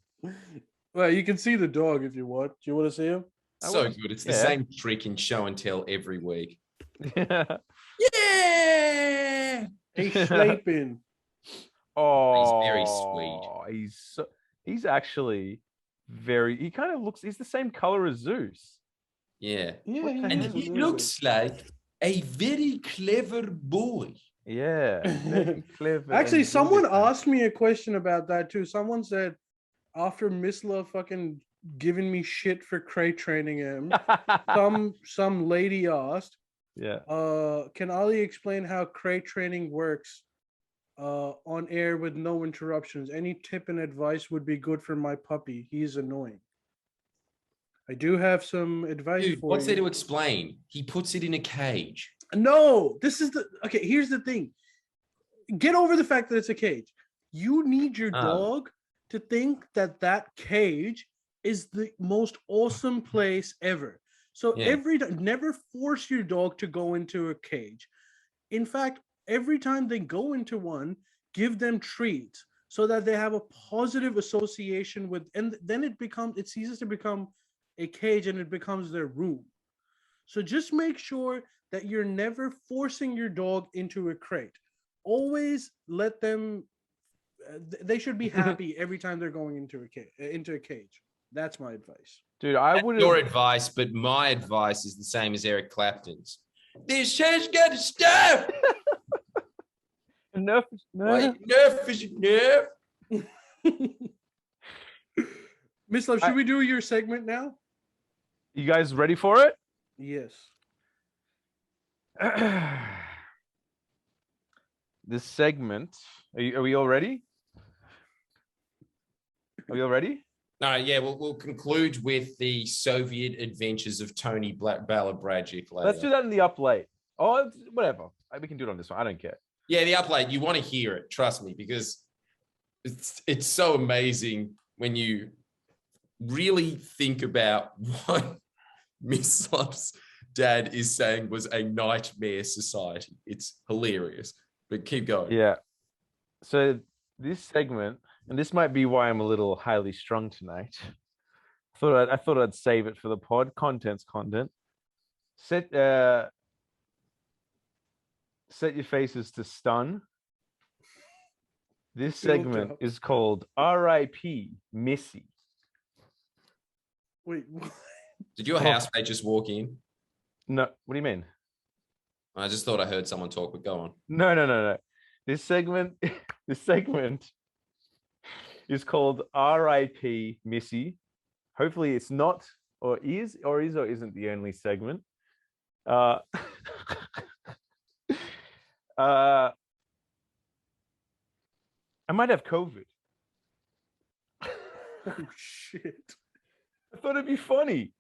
Well, you can see the dog if you want. Do you want to see him? So good. It's the same trick in show and tell every week. Yeah. He's sleeping. Oh, he's very sweet. He's actually very. He kind of looks. He's the same color as Zeus. Yeah. And he looks like a very clever boy. Yeah, very clever. Actually, someone asked me a question about that too. Someone said, after Mislav fucking giving me shit for crate training him, some lady asked, can Ali explain how crate training works on air with no interruptions? Any tip and advice would be good for my puppy. He's annoying. I do have some advice for you. What's there to explain? He puts it in a cage. No, okay, here's the thing. Get over the fact that it's a cage. You need your dog to think that cage is the most awesome place ever. So never force your dog to go into a cage. In fact, every time they go into one, give them treats so that they have a positive association with, and then it ceases to become a cage and it becomes their room. So just make sure that you're never forcing your dog into a crate. Always let them, they should be happy every time they're going into a cage. That's my advice. Dude, I would. Your advice, but my advice is the same as Eric Clapton's. This has got to stop. Enough is enough. Enough is enough. Mislav, should we do your segment now? You guys ready for it? Yes. This segment. Are we all ready? Are we all ready? No, yeah, we'll conclude with the Soviet adventures of Tony Balabragic later. Let's do that in the up late. Oh, whatever. We can do it on this one. I don't care. Yeah, the up late. You want to hear it, trust me, because it's so amazing when you really think about what Mislav's dad is saying was a nightmare society. It's hilarious, but keep going. Yeah. So this segment, and this might be why I'm a little highly strung tonight. I thought I'd save it for the pod. Content's content. Set your faces to stun. This segment is called R.I.P. Missy. Wait, what? Did your housemate just walk in? No. What do you mean? I just thought I heard someone talk, but go on. No. This segment is called R.I.P. Missy. Hopefully, it's not, or isn't the only segment. Uh, I might have COVID. Oh shit! I thought it'd be funny.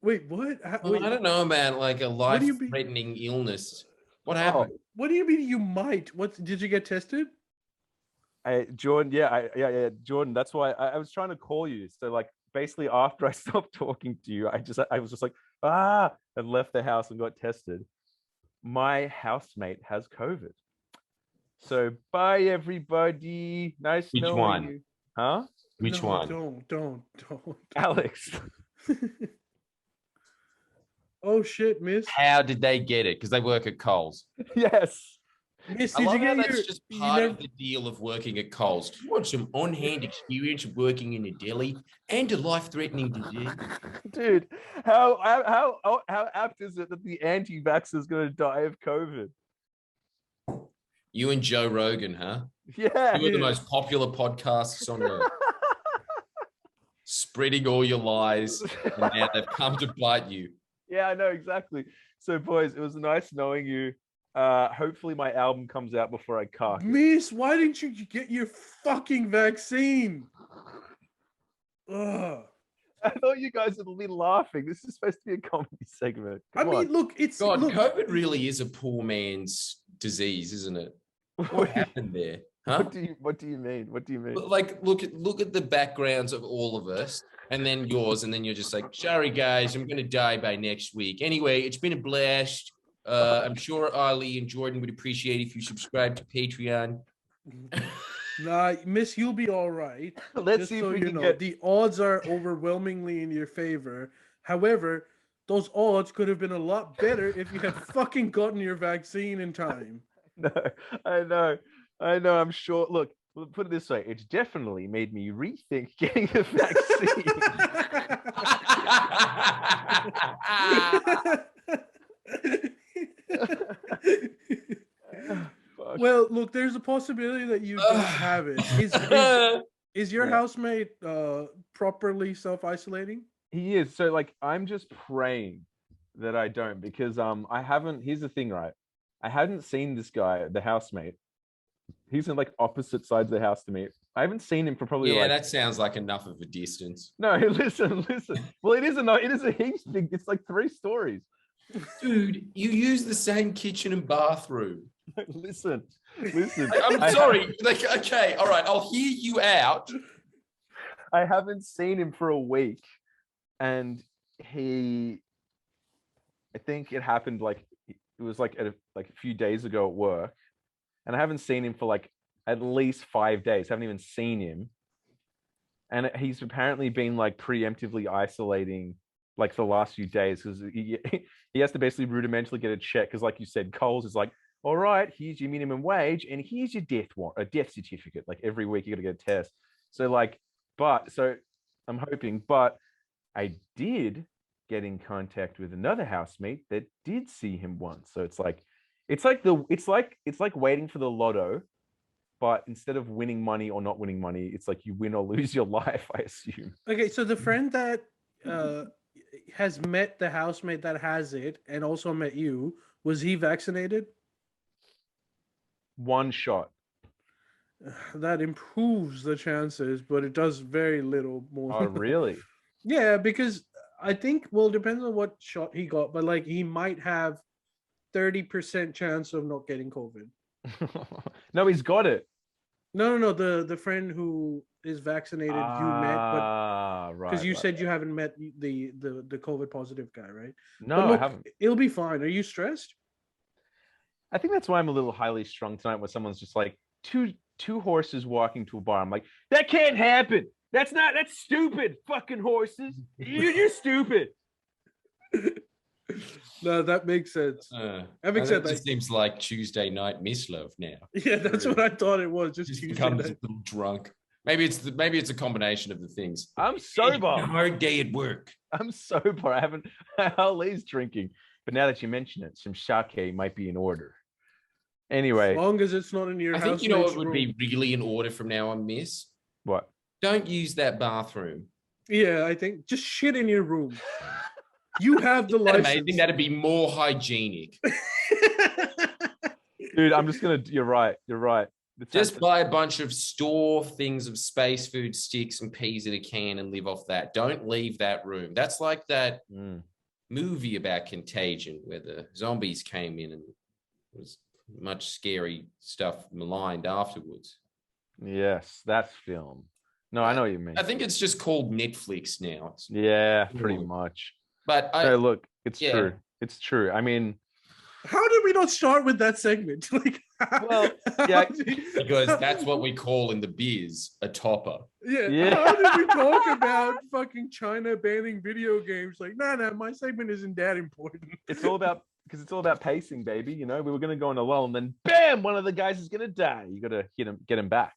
Wait, what? Well, I don't know about like a What do you mean? life-threatening illness. What happened? What do you mean you might? What did you get tested? Jordan, yeah, Jordan. That's why I was trying to call you. So like, basically, after I stopped talking to you, I was just like, and left the house and got tested. My housemate has COVID. So bye, everybody. Nice Which knowing one? you. Huh? Which No, one? Don't. Alex. Oh shit, Miss. How did they get it? Because they work at Coles. Yes. Miss, I did love you how get that's your? just You part never, of the deal of working at Coles. Do you want some on-hand experience of working in a deli and a life-threatening disease? Dude, how apt is it that the anti-vaxxer is going to die of COVID? You and Joe Rogan, huh? Yeah. Two of the most popular podcasts on earth. Spreading all your lies, and now they've come to bite you. Yeah, I know exactly. So, boys, it was nice knowing you. Hopefully, my album comes out before I cark it. Miss, why didn't you get your fucking vaccine? Ugh. I thought you guys would be laughing. This is supposed to be a comedy segment. Come on. Look, it's God, look. COVID really is a poor man's disease, isn't it? What happened there? Huh? What do you mean? What do you mean? Like, look at the backgrounds of all of us, and then yours, and then you're just like, sorry guys, I'm gonna die by next week. Anyway, it's been a blast. I'm sure Ali and Jordan would appreciate if you subscribe to Patreon. Nah, Miss, you'll be all right. Let's see if we can get... The odds are overwhelmingly in your favor. However, those odds could have been a lot better if you had fucking gotten your vaccine in time. No, I know. I'm sure. Look, put it this way: it's definitely made me rethink getting the vaccine. Well, look, there's a possibility that you don't have it. Is your housemate properly self-isolating? He is. So, like, I'm just praying that I don't, because I haven't. Here's the thing, right? I hadn't seen this guy, the housemate. He's in like opposite sides of the house to me. I haven't seen him for probably that sounds like enough of a distance. No, listen. Well, it is a heaps big. It's like 3 stories. Dude, you use the same kitchen and bathroom. Listen. I'm sorry. Okay, all right, I'll hear you out. I haven't seen him for a week, and I think it happened like it was like a few days ago at work, and I haven't seen him for like at least 5 days. Haven't even seen him, and he's apparently been like preemptively isolating like the last few days because he has to basically rudimentally get a check because, like you said, Coles is like, all right, here's your minimum wage and here's your death certificate. Like every week you got to get a test. So like, so I'm hoping, but I did get in contact with another housemate that did see him once. So it's like waiting for the lotto, but instead of winning money or not winning money, it's like you win or lose your life, I assume. Okay, so the friend that has met the housemate that has it and also met you, was he vaccinated? 1 shot. That improves the chances, but it does very little more. Oh, really? Yeah, because I think, well, it depends on what shot he got, but like he might have 30% chance of not getting COVID. No, he's got it. No. The friend who is vaccinated, you met, but right. Because you said you haven't met the COVID positive guy, right? No, but look, I haven't. It'll be fine. Are you stressed? I think that's why I'm a little highly strung tonight when someone's just like, two horses walking to a bar. I'm like, that can't happen. That's stupid. Fucking horses. You're stupid. No, that makes sense. Having said that, just seems like Tuesday night Mislav now. Yeah, that's what I thought it was. Just Tuesday becomes night. a little drunk. Maybe it's a combination of the things. I'm sober. It's a hard day at work. I'm sober. I haven't. Ali's drinking, but now that you mention it, some sake might be in order. Anyway, as long as it's not in your I house. think you know what would be really in order from now on, Miss? what? Don't use that bathroom. Yeah, I think just shit in your room. You have the license. Amazing. That'd be more hygienic. Dude, I'm just gonna. You're right. Just buy a bunch of store things of space food sticks and peas in a can and live off that. Don't leave that room. That's like that movie about Contagion where the zombies came in and it was much scary stuff maligned afterwards. Yes, that film. No, I know what you mean. I think it's just called Netflix now. Yeah, pretty much. But look, it's true. It's true. I mean, how did we not start with that segment? Like, well, yeah, because that's what we call in the biz a topper. Yeah. How did we talk about fucking China banning video games? Like, no, my segment isn't that important. It's all about pacing, baby. You know, we were gonna go on a lull, and then bam, one of the guys is gonna die. You gotta get him back.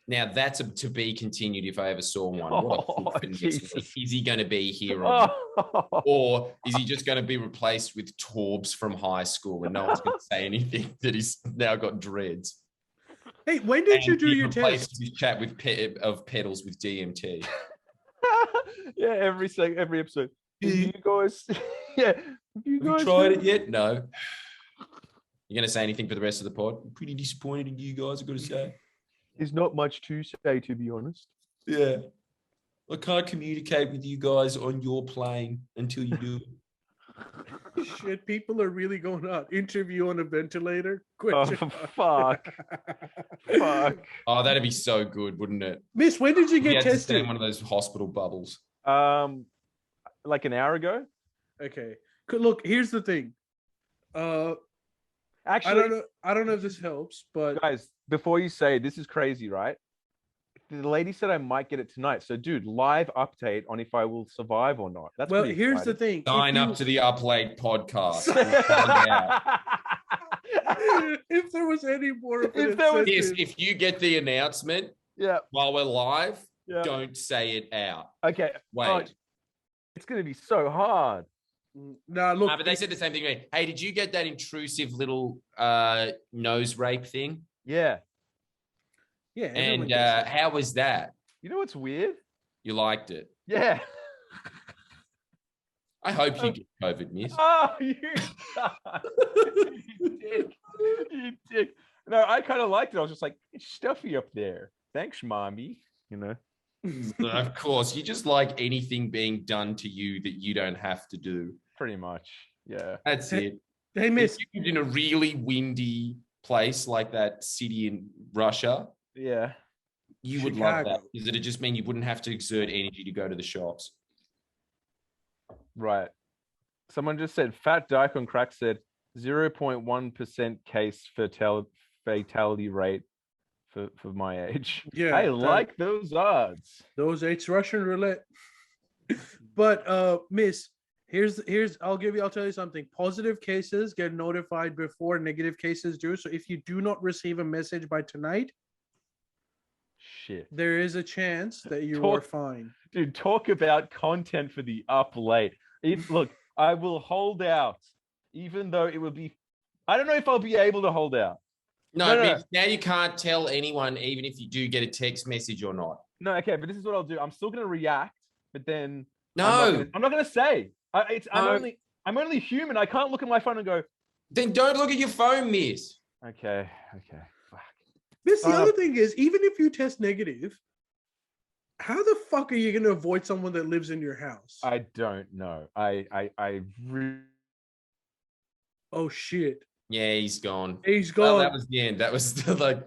Now that's to be continued if I ever saw one. Is he going to be here, or is he just going to be replaced with Torbs from high school and no one's going to say anything that he's now got dreads? Hey, when did you do your test? His chat with pedals with DMT. Yeah, every episode. You guys, have you tried it yet? No. You going to say anything for the rest of the pod? I'm pretty disappointed in you guys, I've got to say. There's not much to say, to be honest. Yeah. I can't communicate with you guys on your plane until you do it. Shit, people are really going out. Interview on a ventilator? Fuck. Fuck. Oh, that'd be so good, wouldn't it? Miss, when did you get tested? In one of those hospital bubbles. Like an hour ago. Okay. Look, here's the thing. Actually, I don't know if this helps, but guys, before you say this is crazy, right? The lady said I might get it tonight. So, dude, live update on if I will survive or not. That's well. Here's the thing. Sign up to the Up Late podcast. If there was any more, if you get the announcement, while we're live, don't say it out. Okay, wait. It's gonna be so hard. No, look. But they said the same thing to me. Hey, did you get that intrusive little nose rape thing? Yeah. Yeah. And how was that? You know what's weird? You liked it? Yeah. I hope you get COVID, miss. Oh, you dick. You dick. No, I kind of liked it. I was just like, it's stuffy up there. Thanks, mommy. You know? Of course. You just like anything being done to you that you don't have to do. Pretty much. Yeah. That's it. Hey, miss. If you lived in a really windy place like that city in Russia. Yeah. You would love that. Because it'd just mean you wouldn't have to exert energy to go to the shops. Right. Someone just said, Fat Dyke on Crack said 0.1% case fatality rate for my age. Yeah. I like those odds. It's Russian roulette. But miss, here's I'll tell you something. Positive cases get notified before negative cases do. So if you do not receive a message by tonight, shit, there is a chance that you are fine. Dude, talk about content for the Up Late. Look, I will hold out, even though it will be. I don't know if I'll be able to hold out. No. Now you can't tell anyone, even if you do get a text message or not. No, okay, but this is what I'll do. I'm still going to react, but then no, I'm not going to say. I'm only human. I can't look at my phone and go. Then don't look at your phone, miss. Okay. Fuck. Miss, the other thing is, even if you test negative, how the fuck are you going to avoid someone that lives in your house? I don't know. Oh shit. Yeah, he's gone. Well, that was the end. That was like,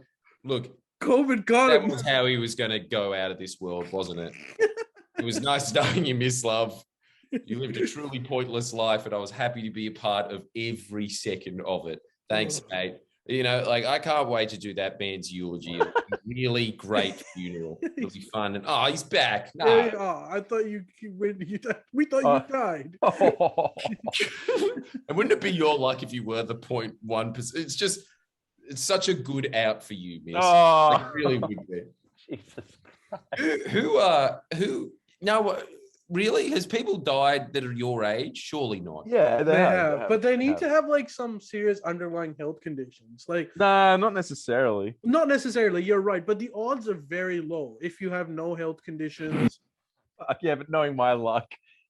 look, COVID got him. That was how he was going to go out of this world, wasn't it? It was nice knowing you, Mislav. You lived a truly pointless life, and I was happy to be a part of every second of it. Thanks, mate. You know, like, I can't wait to do that band's eulogy. Really great funeral. It'll be fun. And he's back. No. I thought we thought you died. And wouldn't it be your luck if you were the 0.1%? It's such a good out for you, miss. It really would be. Jesus Christ. Who now really? Has people died that are your age? Surely not. Yeah, they have, but they need to have like some serious underlying health conditions. Like, nah, not necessarily. Not necessarily. You're right, but the odds are very low if you have no health conditions. Yeah, but knowing my luck,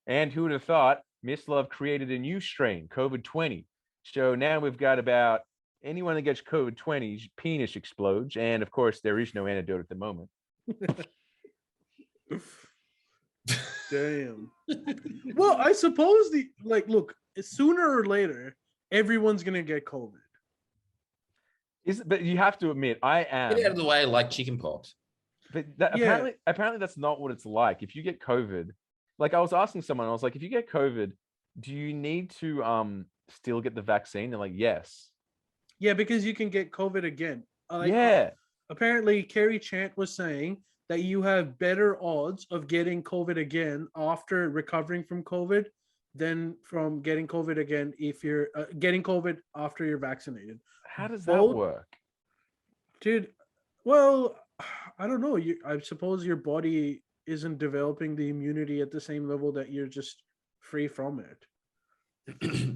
and who would have thought Mislav created a new strain, COVID-20. So now we've got about anyone that gets COVID-20's penis explodes, and of course there is no antidote at the moment. Damn. Well, I suppose look, sooner or later, everyone's gonna get COVID. But you have to admit, I am. Get out of the way, like chickenpox. But apparently that's not what it's like. If you get COVID, like I was asking someone, I was like, if you get COVID, do you need to still get the vaccine? They're like, yes. Yeah, because you can get COVID again. Apparently, Carrie Chant was saying that you have better odds of getting COVID again after recovering from COVID than from getting COVID again if you're getting COVID after you're vaccinated. How does that work? Dude, well, I don't know. I suppose your body isn't developing the immunity at the same level that you're just free from it.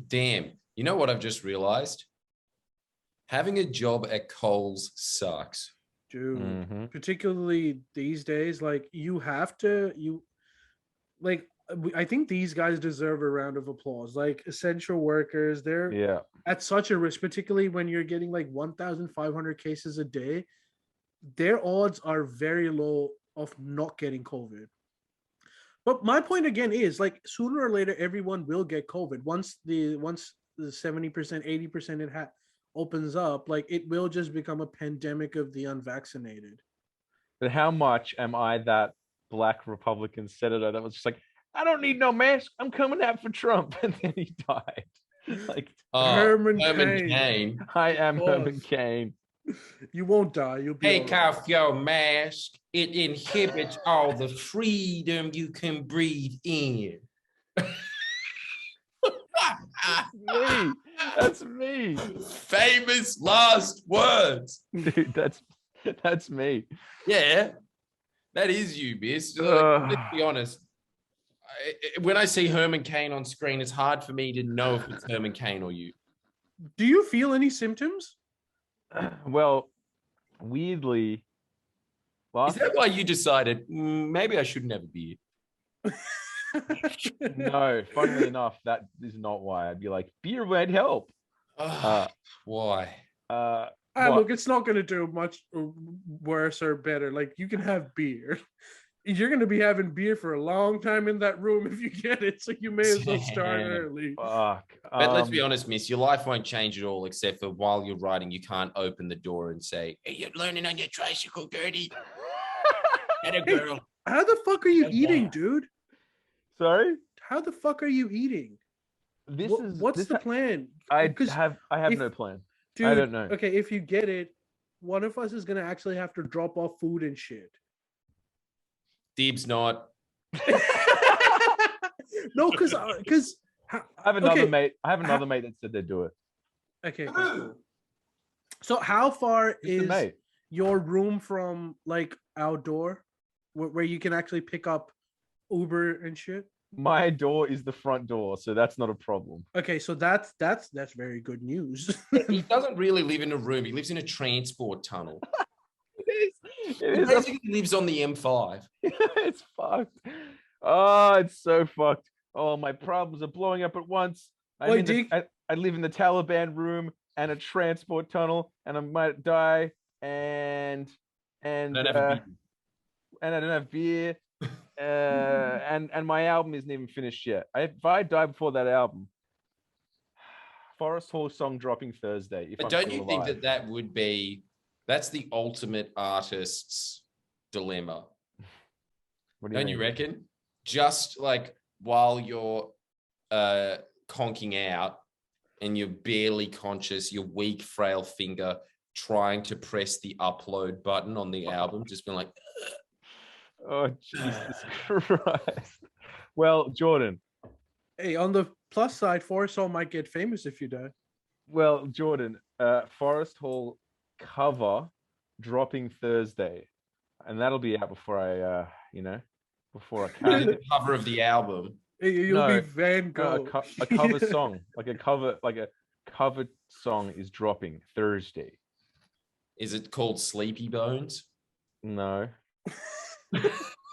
Damn. You know what I've just realized? Having a job at Coles sucks. Dude, particularly these days, like I think these guys deserve a round of applause. Like essential workers, they're at such a risk, particularly when you're getting like 1,500 cases a day. Their odds are very low of not getting COVID. But my point again is like sooner or later, everyone will get COVID. Once the 70%, 80% opens up, like it will just become a pandemic of the unvaccinated. But how much am I that black Republican senator that was just like, I don't need no mask, I'm coming out for Trump, and then he died. Like Herman Cain. I am Herman Cain. You won't die. You'll be take off your mask. It inhibits all the freedom you can breathe in. That's me. Famous last words. Dude, that's me. Yeah, that is you, Miss. Let's be honest. When I see Herman Cain on screen, it's hard for me to know if it's Herman Cain or you. Do you feel any symptoms? Well, weirdly. Is that why you decided, maybe I shouldn't have a beer? No, funnily enough, that is not why. I'd be like, beer might help. Why? Look, it's not going to do much worse or better. Like, you can have beer. You're going to be having beer for a long time in that room if you get it, so you may as well start early. Fuck. But let's be honest, Miss, your life won't change at all, except for while you're riding, you can't open the door and say, hey, you're learning on your tricycle, Gertie. Get a girl. Hey, how the fuck are you eating, dude? Sorry? How the fuck are you eating? What's the plan? I have no plan. Dude, I don't know. Okay, if you get it, one of us is going to actually have to drop off food and shit. Deeb's not. No, because I have another mate. I have another mate that said they'd do it. Okay. Cool. So how far is your room from like outdoor, where you can actually pick up Uber and shit? My door is the front door, so that's not a problem. Okay, so that's very good news. He doesn't really live in a room. He lives in a transport tunnel. He basically lives on the M5. It's fucked. Oh, it's so fucked. Oh, my problems are blowing up at once. I live in the Taliban room and a transport tunnel, and I might die. And I don't have beer. And my album isn't even finished yet. If I die before that album, Forest Hall song dropping Thursday. But don't you think that would be? That's the ultimate artist's dilemma. Don't you reckon? Just like while you're conking out and you're barely conscious, your weak, frail finger trying to press the upload button on the album, just being like, oh, Jesus Christ. Well, Jordan. Hey, on the plus side, Forest Hall might get famous if you die. Well, Jordan, Forest Hall cover dropping Thursday, and that'll be out before I before I The cut. cover of the album. You'll be Van Gogh. A cover song, like a covered song is dropping Thursday. Is it called Sleepy Bones? No.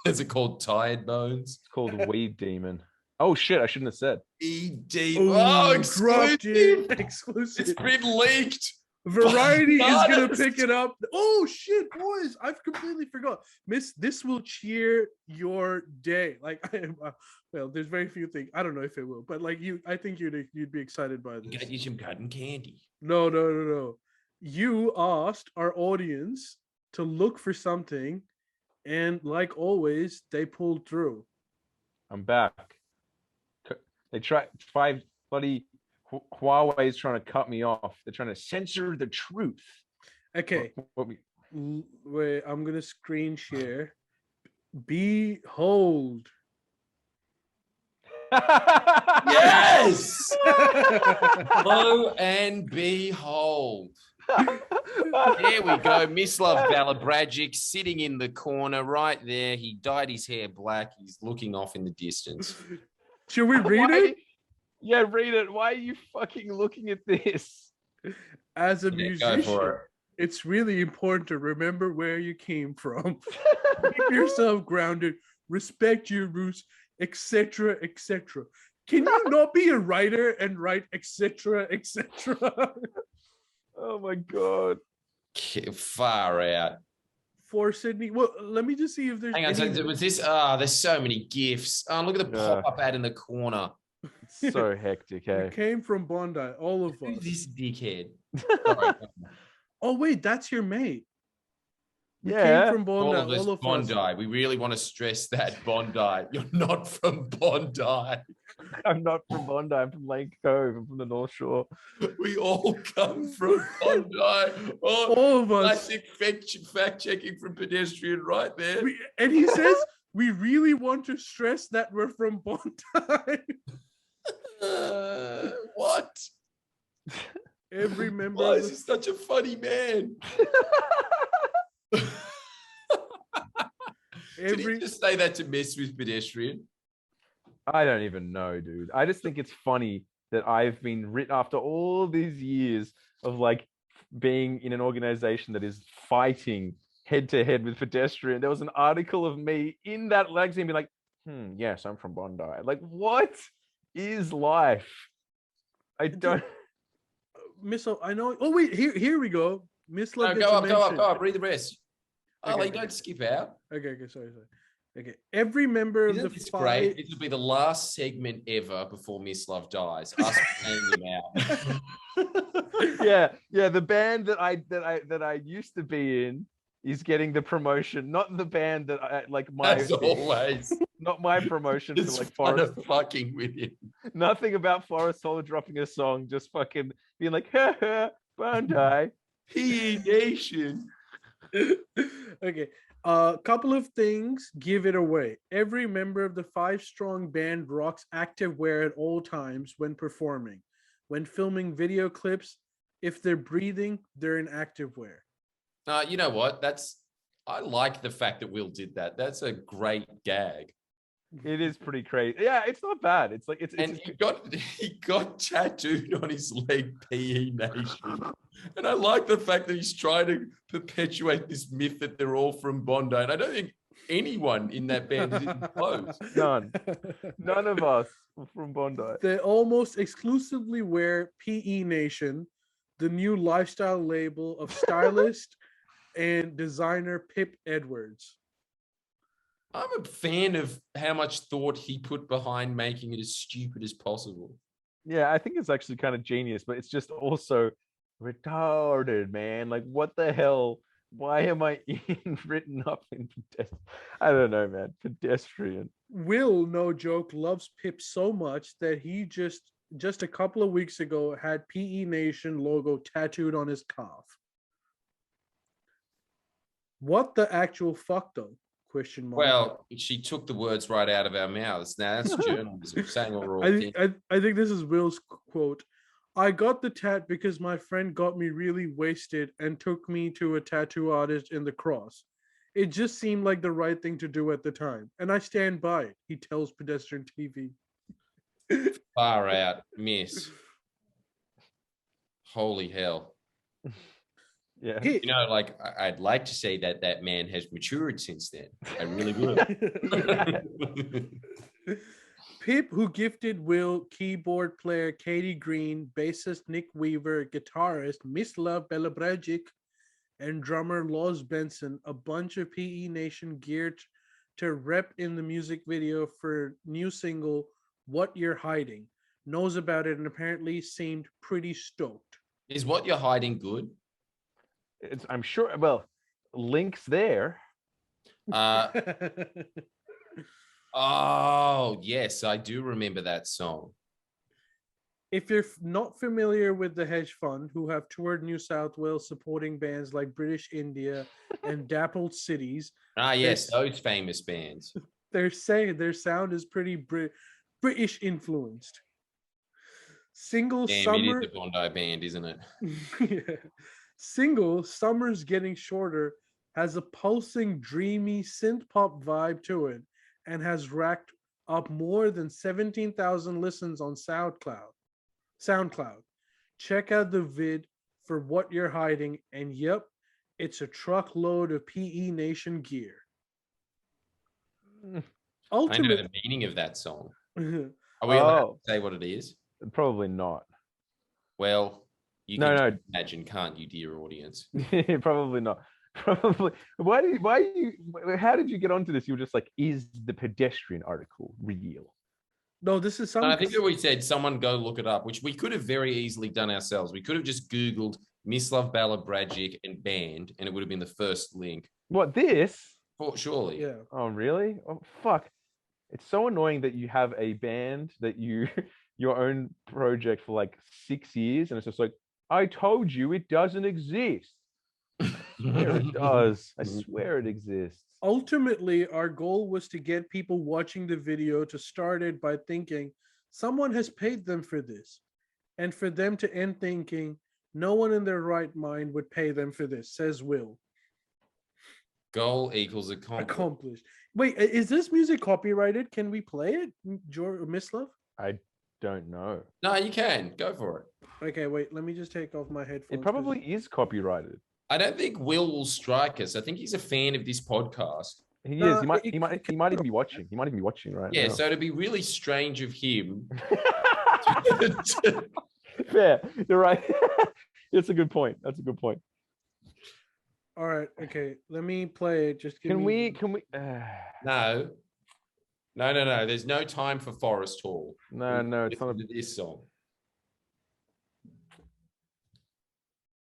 Is it called Tired Bones? It's called Weed Demon. Oh shit! I shouldn't have said. Weed Demon. Oh, exclusive! Exclusive. It's been leaked. Variety is gonna pick it up. Oh shit, boys! I've completely forgot. This will cheer your day. Like, well, there's very few things. I don't know if it will, but like I think you'd be excited by this. Get you some cotton candy. No. You asked our audience to look for something, and like always, they pulled through. I'm back. They tried 5 bloody. Huawei is trying to cut me off. They're trying to censor the truth. Okay. Wait, I'm gonna screen share. Behold. Yes. Lo and behold. There we go. Mislav Balabragic sitting in the corner right there. He dyed his hair black. He's looking off in the distance. Should we read it? Yeah, read it. Why are you fucking looking at this? As a musician, it's really important to remember where you came from. Keep yourself grounded, respect your roots, etc., etc. Can you not be a writer and write etc., etc.? Oh my god. Far out. For Sydney. Well, let me just see if there's. Hang on, so was this? There's so many gifts. Oh, look at the pop-up ad in the corner. So hectic, hey. It came from Bondi, all of us. Who's this dickhead? Oh wait, that's your mate. We yeah, came from Bondi. All of Bondi. We really want to stress that Bondi. You're not from Bondi. I'm not from Bondi. I'm from Lake Cove. I'm from the North Shore. We all come from Bondi. Oh, all of us. Classic fact checking from Pedestrian right there. And he says we really want to stress that we're from Bondi. What? Every member. Why is he such a funny man? Did he just say that to mess with Pedestrian? I don't even know, dude. I just think it's funny that I've been written after all these years of like being in an organization that is fighting head to head with Pedestrian. There was an article of me in that magazine being like, yes, I'm from Bondi. Like, what is life? I don't. Mislav, I know. Oh wait, here we go. Mislav. No, go up. Read the rest. Oh, okay. Don't skip out. Okay, sorry. Okay, every member of the five. Great. This will be the last segment ever before Mislav dies. Us paying him out. Yeah. The band that I used to be in is getting the promotion, not the band that I like. As always, not my promotion to like Forest. Fucking with him. Nothing about Forest Hall dropping a song, just fucking being like, ha, Bondi, PE Nation. Okay, a couple of things give it away. Every member of the 5-strong band rocks active wear at all times when performing. When filming video clips, if they're breathing, they're in active wear. You know what? I like the fact that Will did that. That's a great gag. It is pretty crazy. Yeah, it's not bad. It's like he got tattooed on his leg PE Nation. And I like the fact that he's trying to perpetuate this myth that they're all from Bondi. And I don't think anyone in that band is even close. None of us are from Bondi. They almost exclusively wear PE Nation, the new lifestyle label of stylist and designer Pip Edwards. I'm a fan of how much thought he put behind making it as stupid as possible. Yeah, I think it's actually kind of genius, but it's just also retarded, man. Like, what the hell? Why am I written up in pedestrian? I don't know, man. Pedestrian. Will, no joke, loves Pip so much that he just a couple of weeks ago had PE Nation logo tattooed on his calf. What the actual fuck, though? Question mark. Well, she took the words right out of our mouths. Now that's journalism saying what we're all thinking. I think this is Will's quote. I got the tat because my friend got me really wasted and took me to a tattoo artist in the Cross. It just seemed like the right thing to do at the time, and I stand by it, he tells Pedestrian TV. Far out, miss. Holy hell. Yeah. You know, like, I'd like to say that that man has matured since then. I really would. Pip, who gifted Will keyboard player Katie Green, bassist Nick Weaver, guitarist Mislav Belabrajic, and drummer Loz Benson a bunch of PE Nation gear to rep in the music video for new single What You're Hiding. Knows about it and apparently seemed pretty stoked. Is What You're Hiding good? I'm sure. Well, links there. Oh, yes, I do remember that song. If you're not familiar with the Hedge Fund, who have toured New South Wales supporting bands like British India and Dappled Cities. Ah, yes, those famous bands. They're saying their sound is pretty British influenced. Single Damn, Summer. it is the Bondi Band, isn't it? Yeah. Single Summer's Getting Shorter has a pulsing, dreamy synth pop vibe to it and has racked up more than 17,000 listens on SoundCloud. Check out the vid for What You're Hiding, and yep, it's a truckload of PE Nation gear. I know the meaning of that song. Are we allowed to say what it is? Probably not. Well, you can imagine, can't you, dear audience? Probably not. Probably. How did you get onto this? You were just like, is the pedestrian article real? No, this is something. I think that we said someone go look it up, which we could have very easily done ourselves. We could have just Googled Mislav Balabrajic and band, and it would have been the first link. What, this? Oh, surely. Yeah. Oh, really? Oh, fuck. It's so annoying that you have a band that your own project for like 6 years, and it's just like, I told you it doesn't exist. I swear it does. I swear it exists. Ultimately, our goal was to get people watching the video to start it by thinking someone has paid them for this, and for them to end thinking no one in their right mind would pay them for this, says Will. Goal equals accomplished. Wait, is this music copyrighted? Can we play it, Mislav? I don't know. No, you can. Go for it. Okay, wait. Let me just take off my headphones. It probably is copyrighted. I don't think Will strike us. I think he's a fan of this podcast. He is. He might even be watching. He might even be watching right now. Yeah, so it'd be really strange of him. Fair. You're right. That's a good point. All right. Okay. Let me play it. Just Can we? No. There's no time for Forest Hall. No. It's not this song.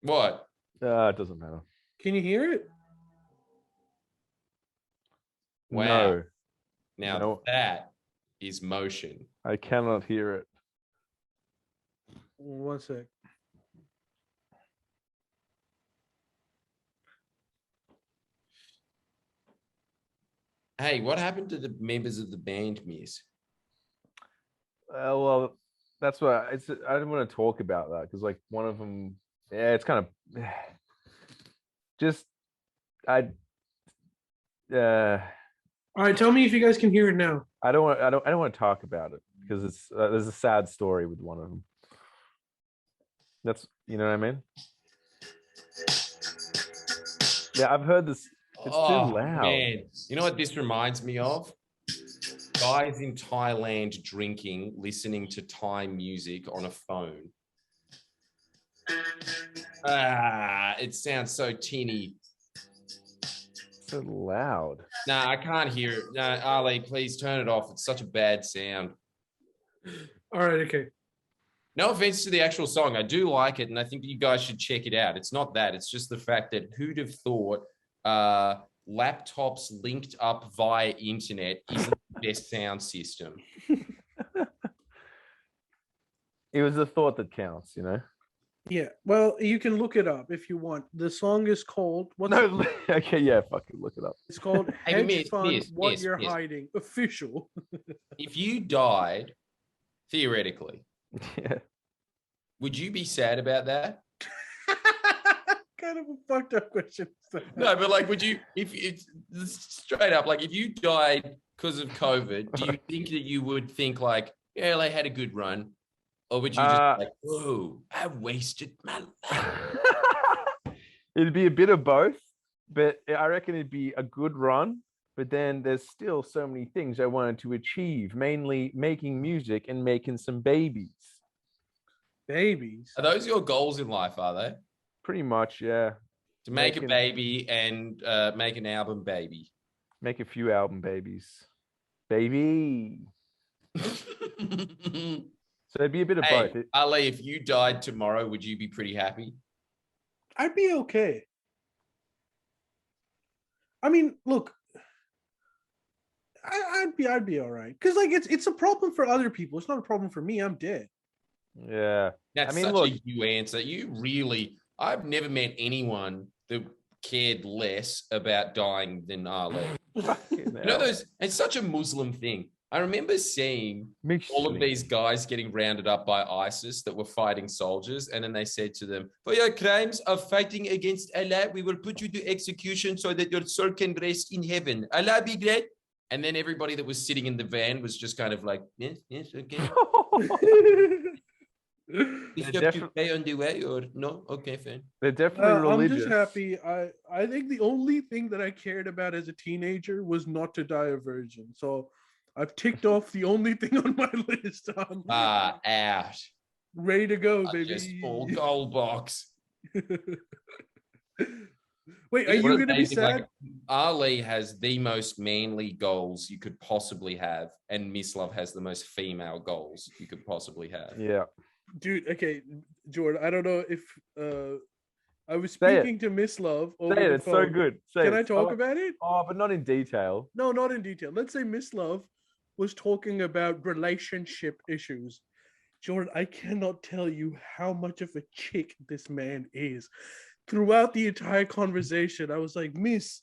What? It doesn't matter. Can you hear it? Wow. No. Now that is motion. I cannot hear it. 1 sec. Hey, what happened to the members of the band, Miss? Well, that's what I didn't want to talk about that because, like, one of them, it's kind of just All right, tell me if you guys can hear it now. I don't want to talk about it because it's there's a sad story with one of them. That's, you know what I mean? Yeah, I've heard this. It's too loud. Man. You know what this reminds me of? Guys in Thailand drinking, listening to Thai music on a phone. It sounds so tinny. So loud. Nah, I can't hear it. No, Ali, please turn it off. It's such a bad sound. All right, okay. No offense to the actual song. I do like it, and I think you guys should check it out. It's not that. It's just the fact that who'd have thought laptops linked up via internet isn't the best sound system. It was the thought that counts, you know? Yeah, well, you can look it up if you want. The song is called... Okay, yeah, fucking look it up. It's called Hedge Fund, What You're Hiding, official. If you died, theoretically, yeah, would you be sad about that? Kind of a fucked up question. No, but like, would you, if it's straight up, like, if you died because of COVID, do you think that you would think like, yeah, they had a good run, or would you just be like, whoa, I wasted my life? It'd be a bit of both, but I reckon it'd be a good run. But then there's still so many things I wanted to achieve, mainly making music and making some babies. Babies? Are those your goals in life, are they? Pretty much, yeah. To make a baby and make an album baby. Make a few album babies. Baby. So it'd be a bit of both. Ali, if you died tomorrow, would you be pretty happy? I'd be okay. I mean, look, I'd be all right. Because like it's a problem for other people. It's not a problem for me. I'm dead. Yeah. That's such a you answer. You really, I've never met anyone that cared less about dying than Ali. You know, it's such a Muslim thing. I remember seeing all of these guys getting rounded up by ISIS that were fighting soldiers, and then they said to them, for your crimes of fighting against Allah, we will put you to execution so that your soul can rest in heaven. Allah be great. And then everybody that was sitting in the van was just kind of like, yes, okay. Is your pay on the way or no? Okay, fine. They're definitely religious. I'm just happy. I think the only thing that I cared about as a teenager was not to die a virgin. So I've ticked off the only thing on my list. Out. Ready to go, baby. Just full goal box. Wait, are you going to be sad? Like, Ali has the most manly goals you could possibly have, and Mislav has the most female goals you could possibly have. Yeah. Dude, okay, Jordan, I don't know if I was speaking to Mislav over the it's phone. so good. Can I talk about it? Oh, but not in detail. No, not in detail. Let's say Mislav was talking about relationship issues. Jordan, I cannot tell you how much of a chick this man is. Throughout the entire conversation, I was like, Miss,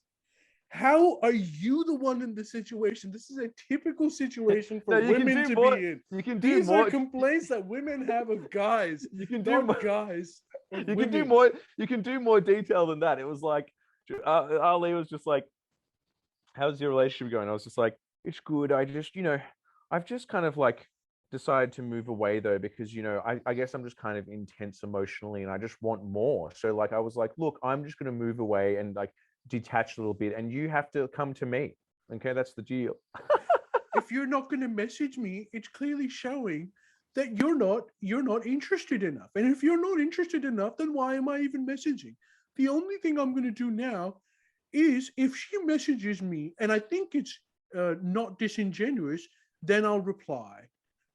how are you the one in this situation? This is a typical situation for women to be in. You can do These more. are complaints that women have of guys. You can do more. Guys. You can do more. You can do more detail than that. It was like Ali was just like, "How's your relationship going?" I was just like, "It's good. I just, I've just kind of like decided to move away though because I guess I'm just kind of intense emotionally and I just want more. So like I was like, look, I'm just going to move away and like detach a little bit, and you have to come to me. Okay, that's the deal." If you're not going to message me, it's clearly showing that you're not interested enough. And if you're not interested enough, then why am I even messaging? The only thing I'm going to do now is if she messages me and I think it's not disingenuous, then I'll reply,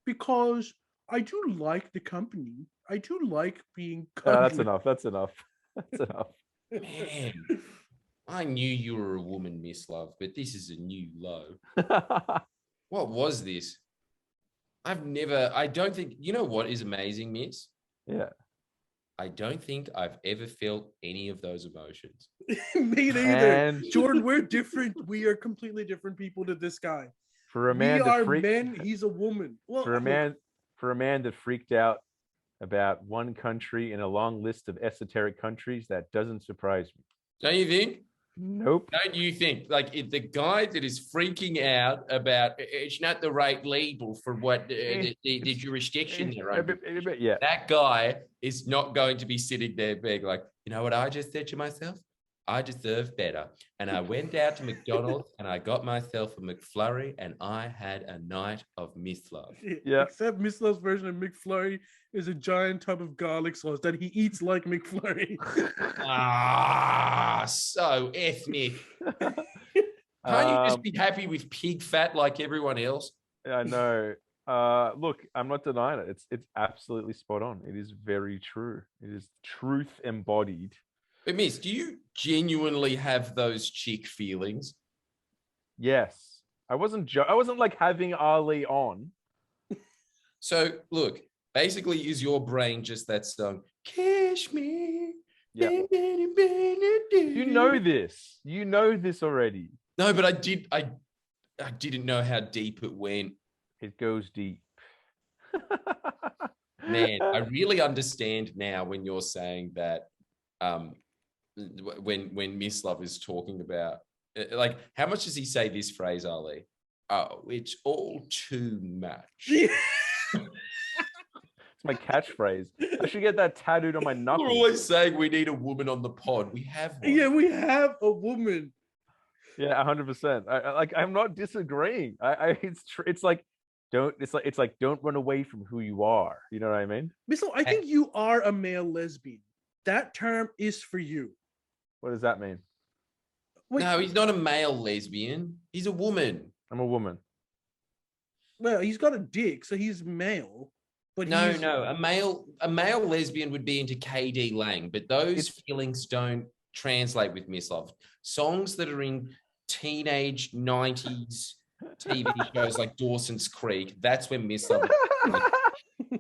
because I do like the company. I do like being that's enough. That's enough. Man, I knew you were a woman, Mislav, but this is a new low. What was this? I don't think, you know what is amazing, Miss? Yeah. I don't think I've ever felt any of those emotions. Me neither. Jordan, we're different. We are completely different people to this guy. For a man, we are men. He's a woman. Well, for a man that freaked out about one country in a long list of esoteric countries, that doesn't surprise me. Don't you think? Nope. Don't you think? Like the guy that is freaking out about it's not the right label for what the jurisdiction they're under. Yeah. That guy is not going to be sitting there being like, you know what I just said to myself? I deserve better. And I went out to McDonald's and I got myself a McFlurry and I had a night of Mislav. Yeah. Except Mislav's version of McFlurry is a giant tub of garlic sauce that he eats like McFlurry. So ethnic. Can't you just be happy with pig fat like everyone else? I know. Look, I'm not denying it. It's absolutely spot on. It is very true. It is truth embodied. But Miss, do you genuinely have those chick feelings? Yes. I wasn't like having Ali on. So look, basically is your brain just that song, Kiss Me? Yeah. You know this. You know this already. No, but I didn't know how deep it went. It goes deep. Man, I really understand now when you're saying that when Mislav is talking about, like, how much does he say this phrase, Ali? Oh, it's all too much. It's my catchphrase. I should get that tattooed on my knuckles. We're always saying we need a woman on the pod. We have one. Yeah, we have a woman. Yeah, 100%. I'm not disagreeing. It's like don't run away from who you are. You know what I mean? Mislav, I think you are a male lesbian. That term is for you. What does that mean? Wait, no, he's not a male lesbian. He's a woman. I'm a woman. well, he's got a dick, so he's male. But No, a male lesbian would be into KD Lang, but those feelings don't translate with Mislav. Songs that are in teenage 90s TV shows like Dawson's Creek, that's when Mislav.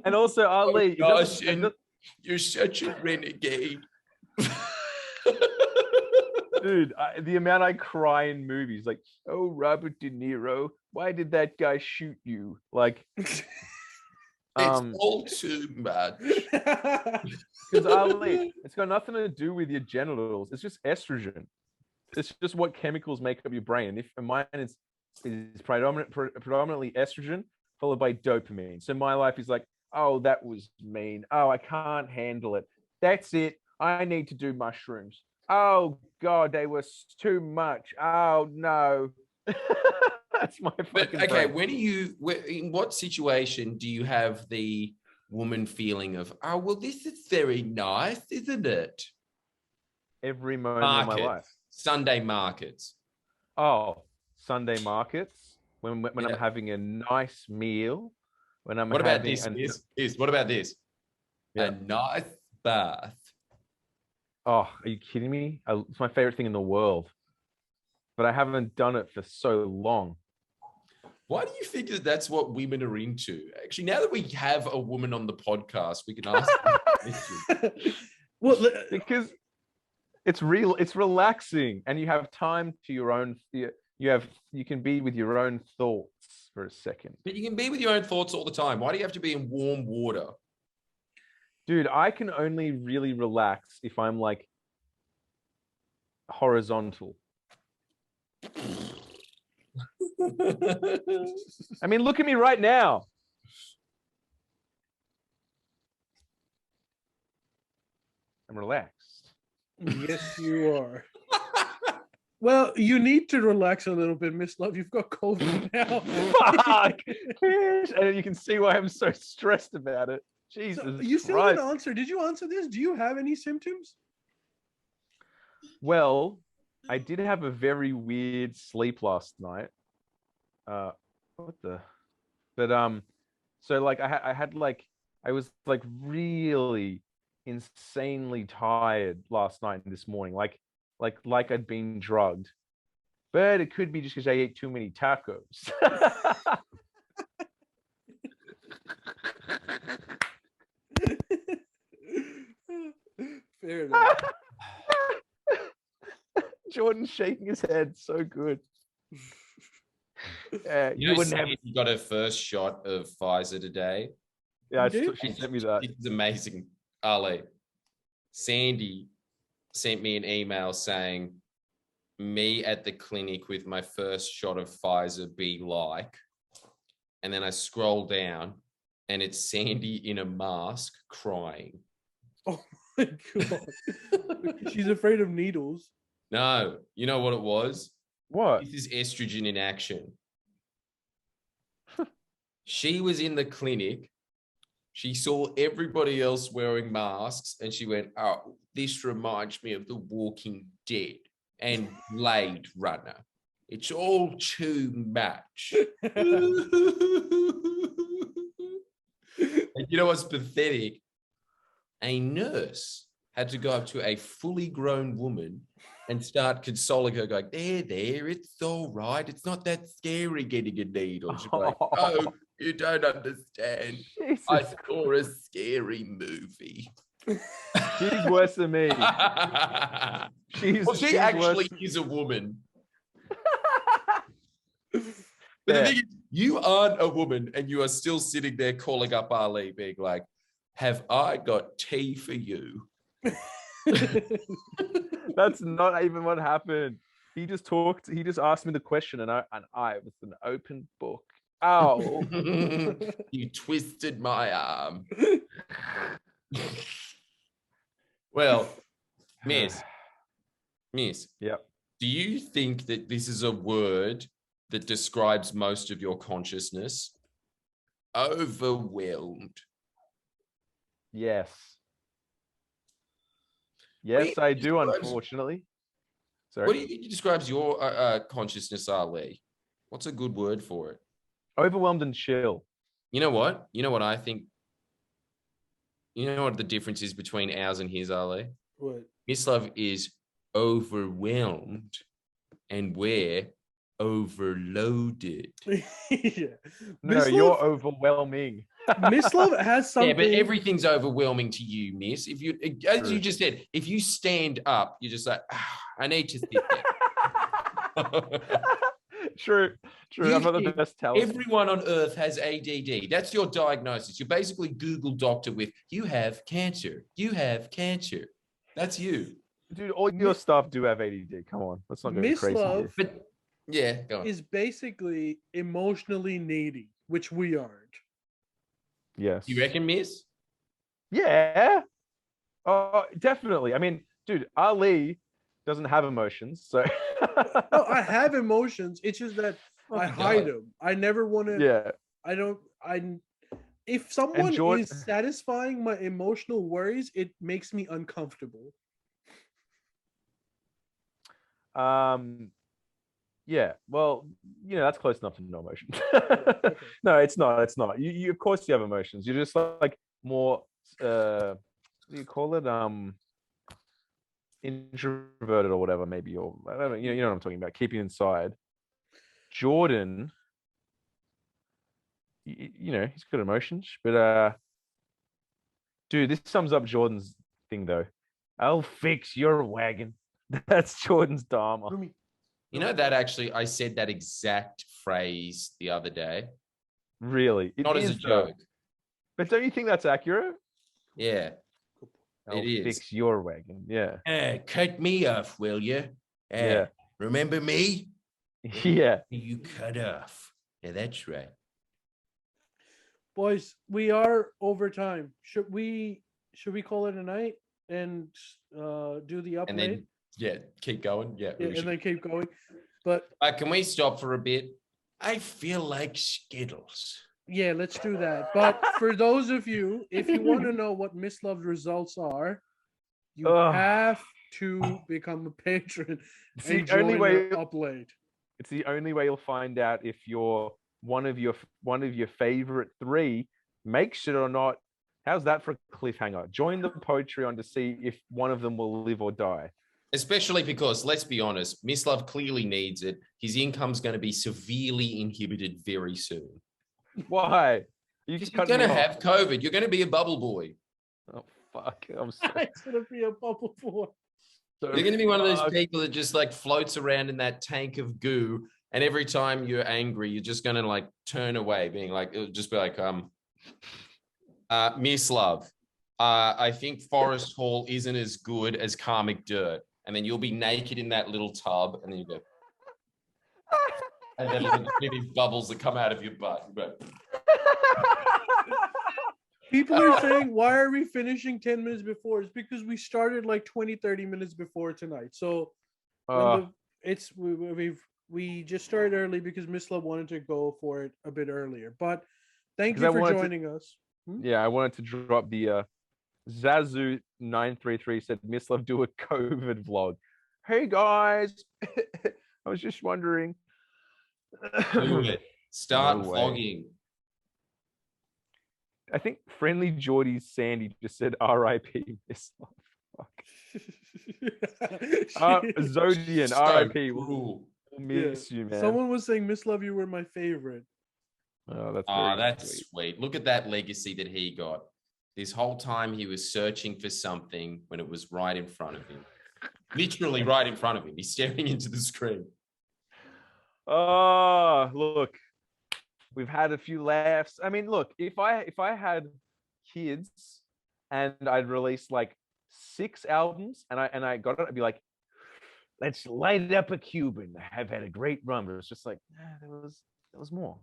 And also, Ali, you're such a renegade. Dude, the amount I cry in movies, like, oh, Robert De Niro, why did that guy shoot you? Like, it's all too much. Because Ali, it's got nothing to do with your genitals. It's just estrogen. It's just what chemicals make up your brain. And mine is predominantly estrogen, followed by dopamine. So my life is like, oh, that was mean. Oh, I can't handle it. That's it. I need to do mushrooms. Oh God, they were too much. Oh no. That's my fucking okay, brain. in what situation do you have the woman feeling of, oh, well, this is very nice, isn't it? Every moment of my life. Sunday markets. Oh, Sunday markets. When I'm having a nice meal. What about this? What about this? Yeah. A nice bath. Oh, are you kidding me? It's my favorite thing in the world. But I haven't done it for so long. Why do you think that that's what women are into? Actually, now that we have a woman on the podcast, we can ask her. Well, because it's real, it's relaxing, and you have time to your own. You can be with your own thoughts for a second. But you can be with your own thoughts all the time. Why do you have to be in warm water? Dude, I can only really relax if I'm like horizontal. I mean, look at me right now. I'm relaxed. Yes, you are. Well, you need to relax a little bit, Mislav. You've got COVID now. Fuck. And you can see why I'm so stressed about it. Jesus. So you still Christ. didn't answer. Did you answer this? Do you have any symptoms? Well, I did have a very weird sleep last night. So like I was like really insanely tired last night and this morning, like I'd been drugged, but it could be just because I ate too many tacos. Fair enough. Jordan's shaking his head so good. You wouldn't have. You got her first shot of Pfizer today. Yeah, she sent me that. It's amazing. Ali, Sandy sent me an email saying, "Me at the clinic with my first shot of Pfizer be like," and then I scroll down, and it's Sandy in a mask crying. Oh my God! She's afraid of needles. No, you know what it was? What? This is estrogen in action. She was in the clinic. She saw everybody else wearing masks and she went, oh, this reminds me of The Walking Dead and Blade Runner. It's all too much. And you know what's pathetic? A nurse had to go up to a fully grown woman and start consoling her, going, there, it's all right. It's not that scary getting a needle. She's like, oh, you don't understand. Jesus I saw a scary movie. She's worse than me. She actually is a woman. But the thing is, you aren't a woman and you are still sitting there calling up Ali, being like, have I got tea for you? That's not even what happened. He just talked. He just asked me the question, and I was an open book. Ow! You twisted my arm. Well, Miss. Yep. Do you think that this is a word that describes most of your consciousness? Overwhelmed. Yes. Yes, I do, unfortunately. Sorry. What do you think describes your consciousness, Ali? What's a good word for it? Overwhelmed and chill. You know what? You know what I think? You know what the difference is between ours and his, Ali? What? Mislav is overwhelmed and we're overloaded. Yeah. No, you're overwhelming. Mislav has something. Yeah, but everything's overwhelming to you, Miss. If you, as you just said, if you stand up, you're just like, I need to sit there. True. I'm not the best talent. Everyone on earth has ADD. That's your diagnosis. You're basically Google doctor with, you have cancer. You have cancer. That's you. Dude, all your stuff do have ADD. Come on. Let's not go crazy. Mislav But yeah, go on. is basically emotionally needy, which we aren't. Yes. You reckon, Miss? Yeah. Definitely. I mean, dude, Ali doesn't have emotions, so No, I have emotions. It's just that I hide them. I never want to. Yeah. I don't. If someone is satisfying my emotional worries, it makes me uncomfortable. Yeah. Well, that's close enough to no emotions. No, it's not. You of course you have emotions. You're just like more. What do you call it? Introverted or whatever. Maybe, or I don't know. You know what I'm talking about. Keeping inside. Jordan. He's got emotions, but dude, this sums up Jordan's thing though. I'll fix your wagon. That's Jordan's Dharma. You know that actually, I said that exact phrase the other day. Really? Not as a joke. But don't you think that's accurate? Yeah. I'll fix your wagon. Yeah. Cut me off, will you? Yeah. Remember me? Yeah. You cut off. Yeah, that's right. Boys, we are over time. Should we call it a night and do the upload? And then keep going. Yeah, and then keep going. But can we stop for a bit? I feel like Skittles. Yeah, let's do that. But for those of you, if you want to know what Mislav's results are, you have to become a patron. It's the only way upload. It's the only way you'll find out if you're one of your favorite three makes it or not. How's that for a cliffhanger? Join the Patreon to see if one of them will live or die. Especially because, let's be honest, Mislav clearly needs it. His income's going to be severely inhibited very soon. Why? You're going to have COVID. You're going to be a bubble boy. Oh, fuck. I'm sorry. It's going to be a bubble boy. You're going to be one of those people that just like floats around in that tank of goo. And every time you're angry, you're just going to like turn away, being like, it'll just be like, Mislav, I think Forest Hall isn't as good as Karmic Dirt. And then you'll be naked in that little tub, and then you go, and then these bubbles that come out of your butt. You go. People are saying, why are we finishing 10 minutes before? It's because we started like 20, 30 minutes before tonight. So we just started early because Mislav wanted to go for it a bit earlier. But thank you for joining us. Yeah, I wanted to drop the Zazu933 said Mislav do a COVID vlog. Hey guys, I was just wondering. Do it. Start vlogging. I think Friendlyjordies Sandy just said R.I.P. Mislav. Fuck. Zodian, R.I.P. We'll miss you, man. Someone was saying Mislav, you were my favorite. Oh, that's sweet. Look at that legacy that he got. This whole time he was searching for something when it was right in front of him. Literally right in front of him. He's staring into the screen. Oh, look. We've had a few laughs. I mean, look, if I had kids and I'd release like 6 albums, and I got it. I'd be like, let's light up a Cuban. I've had a great run, but it's just like, there was more.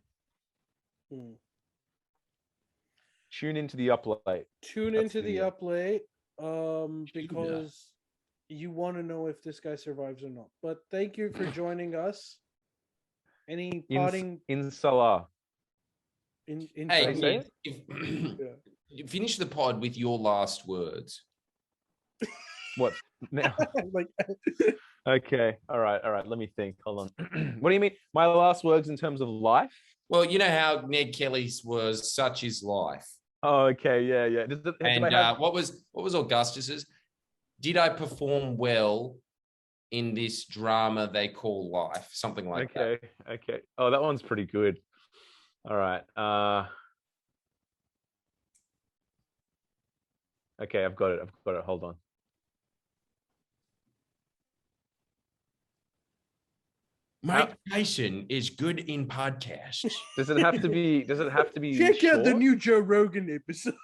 Tune into the up late. Tune into the up late, because you want to know if this guy survives or not. But thank you for joining us. Any parting? Inshallah. Hey, Nick, finish the pod with your last words. What now? Okay, all right. Let me think. Hold on. What do you mean? My last words in terms of life? Well, you know how Ned Kelly's was "Such is life." Oh, okay, yeah. What was Augustus's? Did I perform well in this drama they call life? Something like that. Okay. Oh, that one's pretty good. All right. Okay, I've got it. Hold on. Mike Tyson is good in podcasts. Does it have to be? Check out the new Joe Rogan episode.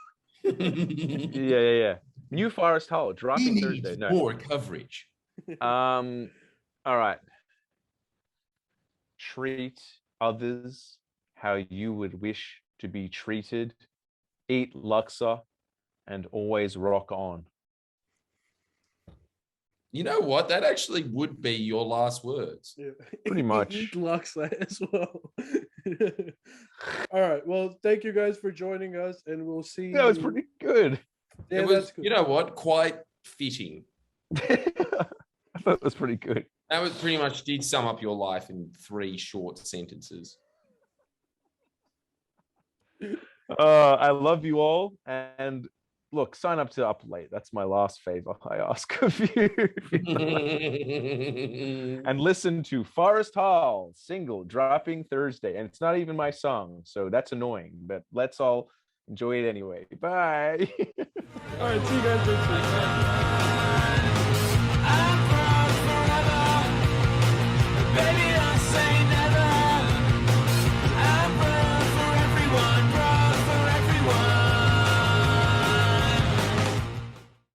Yeah. New Forest Hall dropping Thursday. No. More coverage. All right. Treat others how you would wish to be treated. Eat Luxor and always rock on. You know what? That actually would be your last words. Yeah. Pretty much. Eat Luxor as well. All right. Well, thank you guys for joining us, and we'll see. That was pretty good. Yeah, it was, you know what? Quite fitting. I thought it was pretty good. That was pretty much did sum up your life in 3 short sentences. I love you all, and look, sign up to Up Late. That's my last favor I ask of you. And listen to Forest Hall single dropping Thursday, and it's not even my song, so that's annoying. But let's all enjoy it anyway. Bye. All right, see you guys next week.